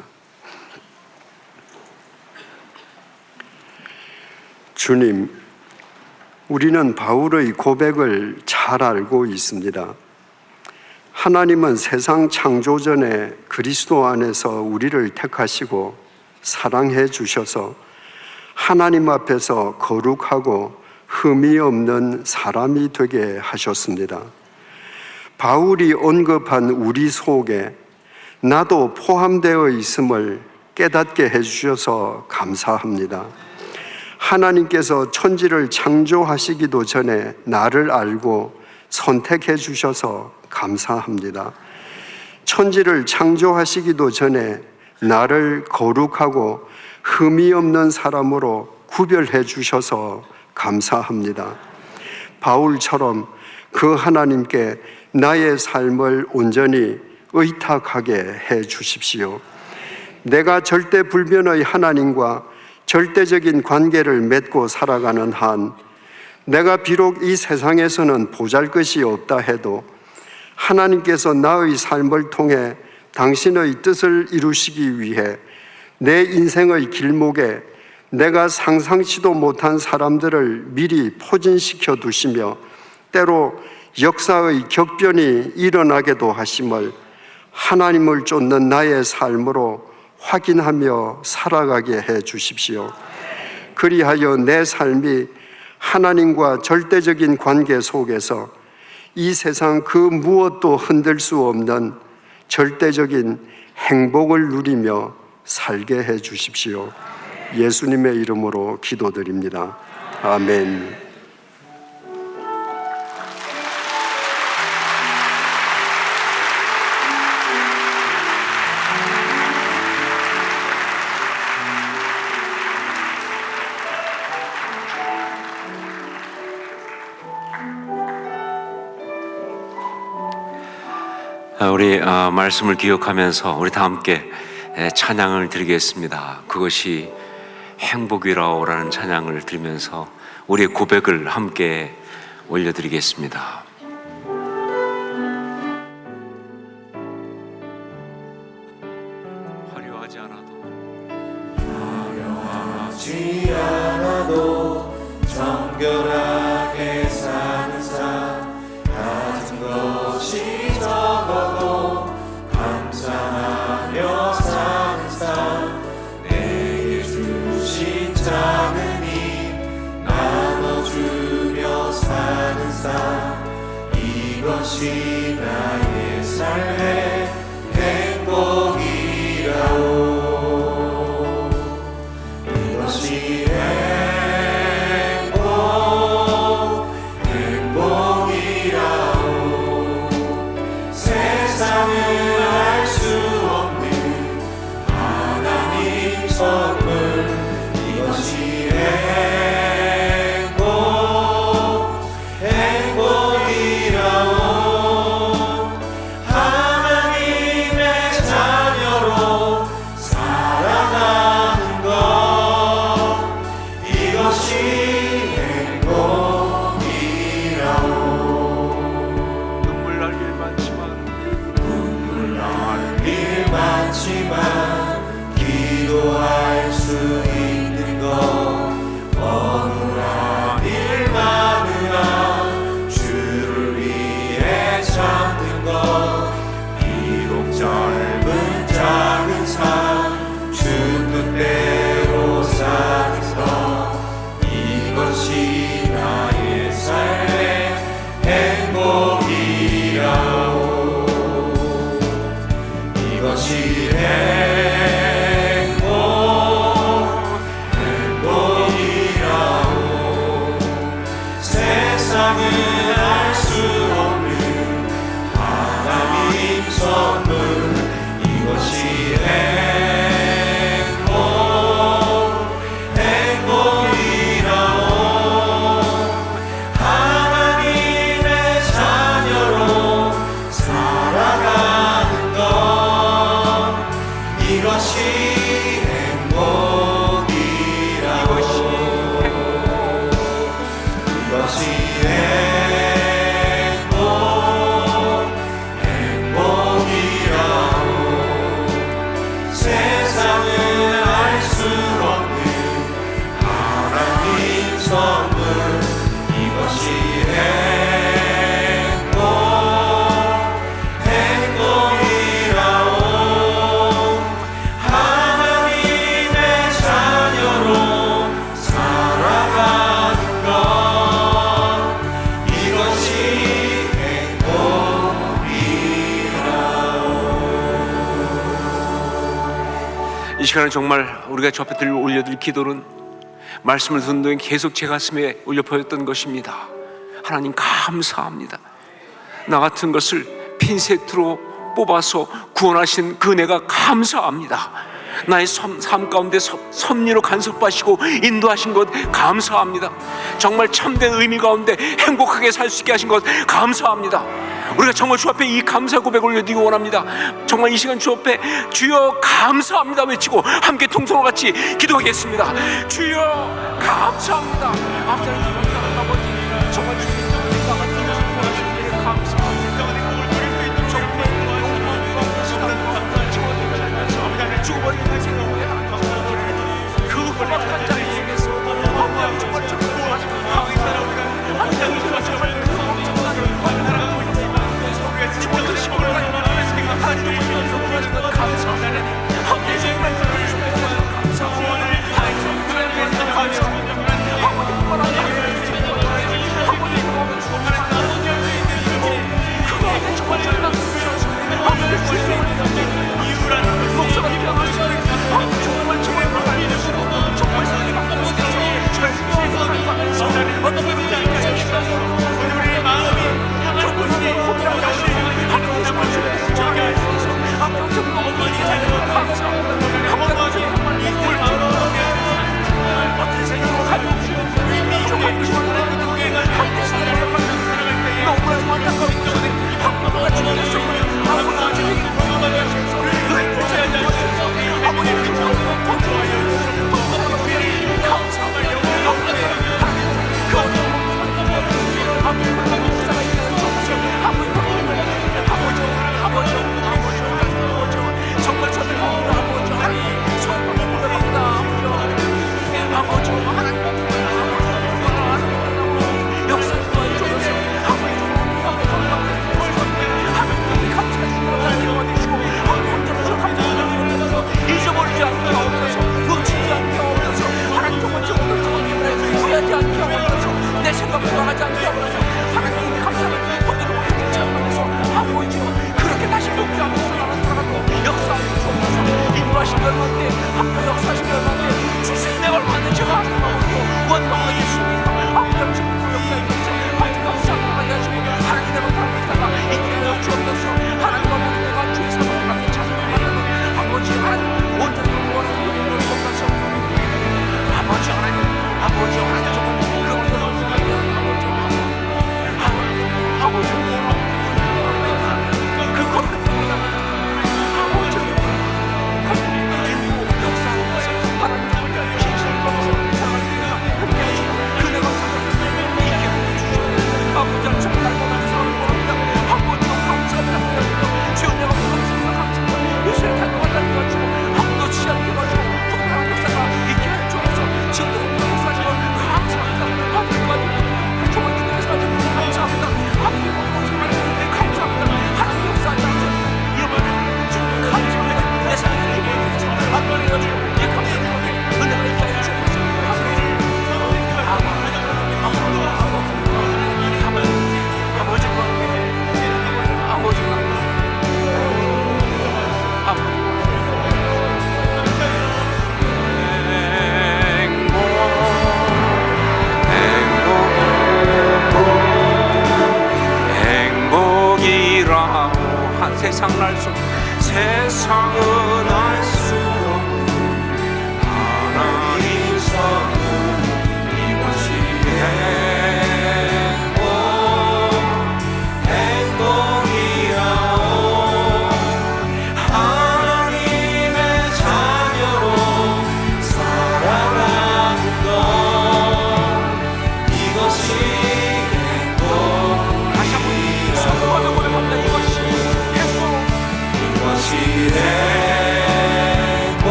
주님, 우리는 바울의 고백을 잘 알고 있습니다. 하나님은 세상 창조 전에 그리스도 안에서 우리를 택하시고 사랑해 주셔서 하나님 앞에서 거룩하고 흠이 없는 사람이 되게 하셨습니다. 바울이 언급한 우리 속에 나도 포함되어 있음을 깨닫게 해주셔서 감사합니다. 하나님께서 천지를 창조하시기도 전에 나를 알고 선택해 주셔서 감사합니다. 천지를 창조하시기도 전에 나를 거룩하고 흠이 없는 사람으로 구별해 주셔서 감사합니다. 바울처럼 그 하나님께 나의 삶을 온전히 의탁하게 해 주십시오. 내가 절대 불변의 하나님과 절대적인 관계를 맺고 살아가는 한 내가 비록 이 세상에서는 보잘것이 없다 해도 하나님께서 나의 삶을 통해 당신의 뜻을 이루시기 위해 내 인생의 길목에 내가 상상치도 못한 사람들을 미리 포진시켜 두시며 때로 역사의 격변이 일어나게도 하심을 하나님을 쫓는 나의 삶으로 확인하며 살아가게 해 주십시오. 그리하여 내 삶이 하나님과 절대적인 관계 속에서 이 세상 그 무엇도 흔들 수 없는 절대적인 행복을 누리며 살게 해 주십시오. 예수님의 이름으로 기도드립니다. 아멘. 우리 말씀을 기억하면서 우리 다 함께 찬양을 드리겠습니다. 그것이 행복이라오라는 찬양을 드리면서 우리의 고백을 함께 올려드리겠습니다. 화려하지 않아도 정결하게 사는 삶, 가진 것이 적어도 감사하며 사는 삶, 내게 주신 작은 힘 나눠주며 사는 삶, 이것이 나의 삶의 행복이라오. 이것이 행복이라오. 세상은 알 수 없는 하나님 선물, 이것이 행복이라오. 하나님의 자녀로 살아가는 것, 이것이 행복이라오. 눈물 날 일 많지만 기도 선물 이것이 행복이라오. 하나님의 자녀로 살아가는 것 이것이 이 시간에 정말 우리가 주 앞에 올려드릴 기도는 말씀을 듣는 동안 계속 제 가슴에 울려 퍼졌던 것입니다. 하나님 감사합니다. 나 같은 것을 핀셋으로 뽑아서 구원하신 그 은혜가 감사합니다. 나의 삶 가운데 섭리로 간섭하시고 인도하신 것 감사합니다. 정말 참된 의미 가운데 행복하게 살 수 있게 하신 것 감사합니다. 우리가 정말 주 앞에 이 감사 고백을 올려드리기 원합니다. 정말 이 시간 주 앞에 주여 감사합니다 외치고 함께 통성으로 같이 기도하겠습니다. 주여 감사합니다. 아버지 정말 주님 나 같은 것을 구원하신 일 감사합니다. 정말 죽어버린 생각에 그 험악한 자리 속에서 하나님 정말 구원하신 것 감사합니다. 하나님 정말 그 엄청난 죽어서 시골을 가는 하나님 정말 구원하신 것 감사합니다. 하나님 정말 감사합니다. 하나님 정말 감사합니다. 아버지 그만한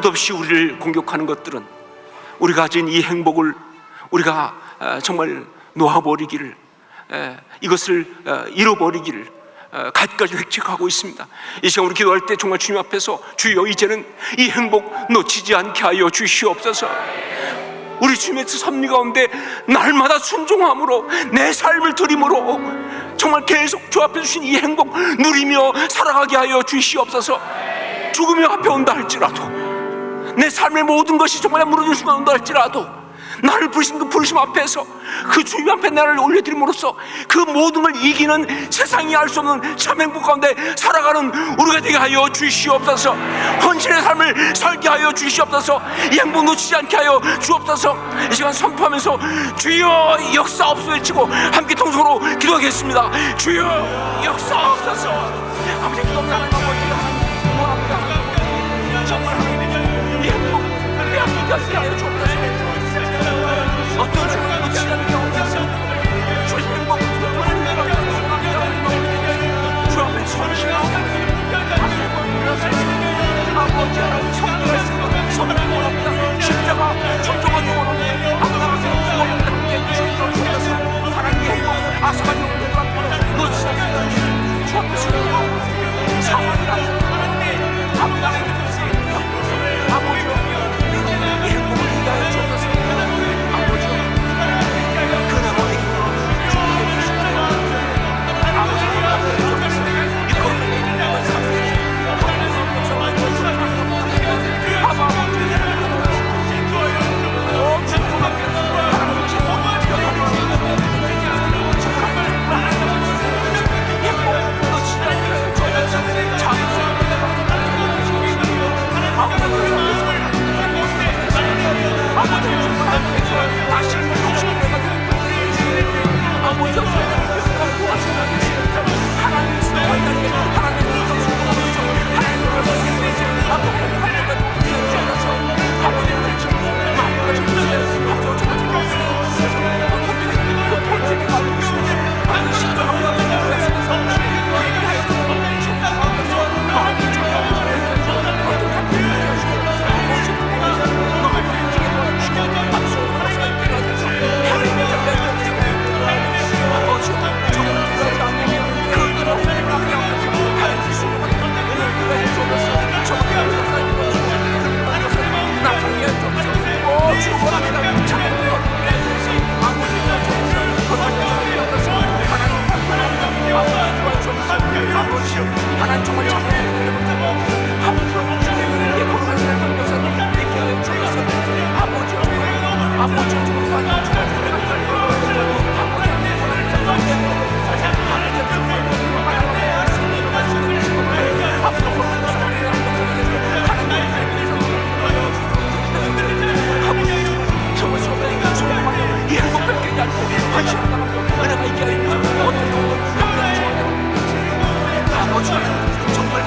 끝없이 우리를 공격하는 것들은 우리가 가진 이 행복을 우리가 정말 놓아버리기를, 이것을 잃어버리기를 가지까지 획책하고 있습니다. 이 시간 우리 기도할 때 정말 주님 앞에서 주여 이제는 이 행복 놓치지 않게 하여 주시옵소서. 우리 주님의 섭리 가운데 날마다 순종함으로 내 삶을 드림으로 정말 계속 주 앞에 주신 이 행복 누리며 살아가게 하여 주시옵소서. 죽음이 앞에 온다 할지라도, 내 삶의 모든 것이 정말 무너질 순간 온다 할지라도, 나를 부르신 그 부르심 앞에서 그 주님 앞에 나를 올려드림으로써 그 모든 걸 이기는, 세상이 알 수 없는 참 행복 가운데 살아가는 우리가 되게 하여 주시옵소서. 헌신의 삶을 살게 하여 주시옵소서. 이 행복 놓치지 않게 하여 주옵소서. 이 시간 선포하면서 주여 역사옵소서 외치고 함께 통성으로 기도하겠습니다. 주여 역사옵소서. 아버지 기도합니다. 원합니다. 정말 하나님 이 행복 빼앗기지 않게 하여 주옵소서. 어떤 주님 놓치지 않게 하옵소서. 주의 행복을 주 앞에 선신하옵소서. 아버지 하나님 성도했습니다. 성도를 원합니다. 십자가 천정하기 원합니다. 아버지 함께 주옵소서. 하나님의 행복 아스가지 없는 앞에 놓치지 않게 하여 주 앞에 선포하옵소서. 상황이 아버지 아버지 이 행복을 누리게 하여 주옵소서. 하나님 정말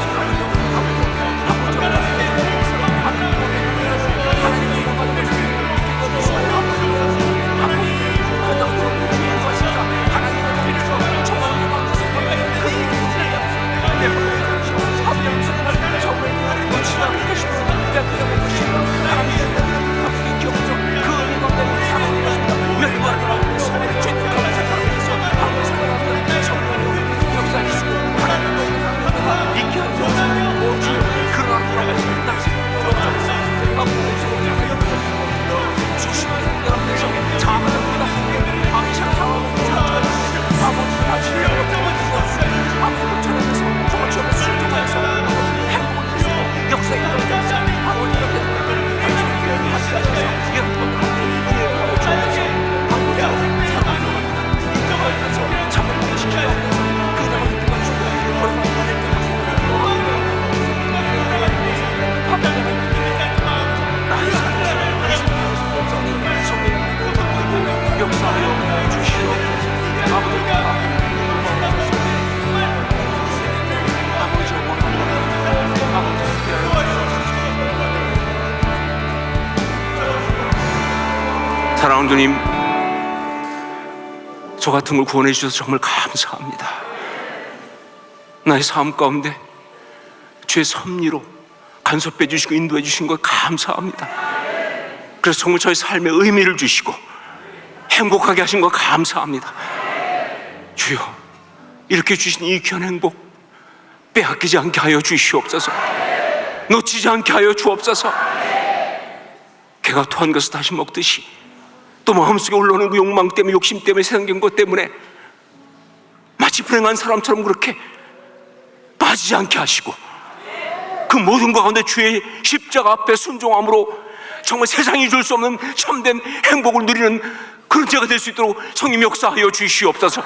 사랑하는 주님, 저 같은 걸 구원해 주셔서 정말 감사합니다. 나의 삶 가운데 주의 섭리로 간섭해 주시고 인도해 주신 것 감사합니다. 그래서 정말 저희 삶에 의미를 주시고 행복하게 하신 것 감사합니다. 주여, 이렇게 주신 이 귀한 행복 빼앗기지 않게 하여 주시옵소서. 놓치지 않게 하여 주옵소서. 개가 토한 것을 다시 먹듯이 또 마음속에 올라오는 그 욕망 때문에, 욕심 때문에, 생긴 것 때문에 마치 불행한 사람처럼 그렇게 빠지지 않게 하시고 그 모든 것 가운데 주의 십자가 앞에 순종함으로 정말 세상이 줄 수 없는 참된 행복을 누리는 그런 자가 될 수 있도록 성님 역사하여 주시옵소서.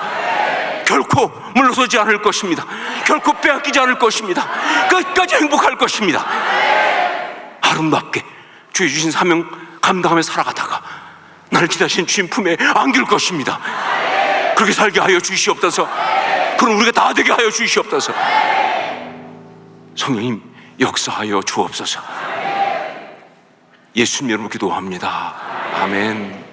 결코 물러서지 않을 것입니다. 결코 빼앗기지 않을 것입니다. 끝까지 행복할 것입니다. 아름답게 주의 주신 사명 감당하며 살아가다가 나를 기다리신 주님 품에 안길 것입니다. 그렇게 살게 하여 주시옵소서. 그럼 우리가 다 되게 하여 주시옵소서. 성령님 역사하여 주옵소서. 예수님 이름으로 기도합니다. 아멘.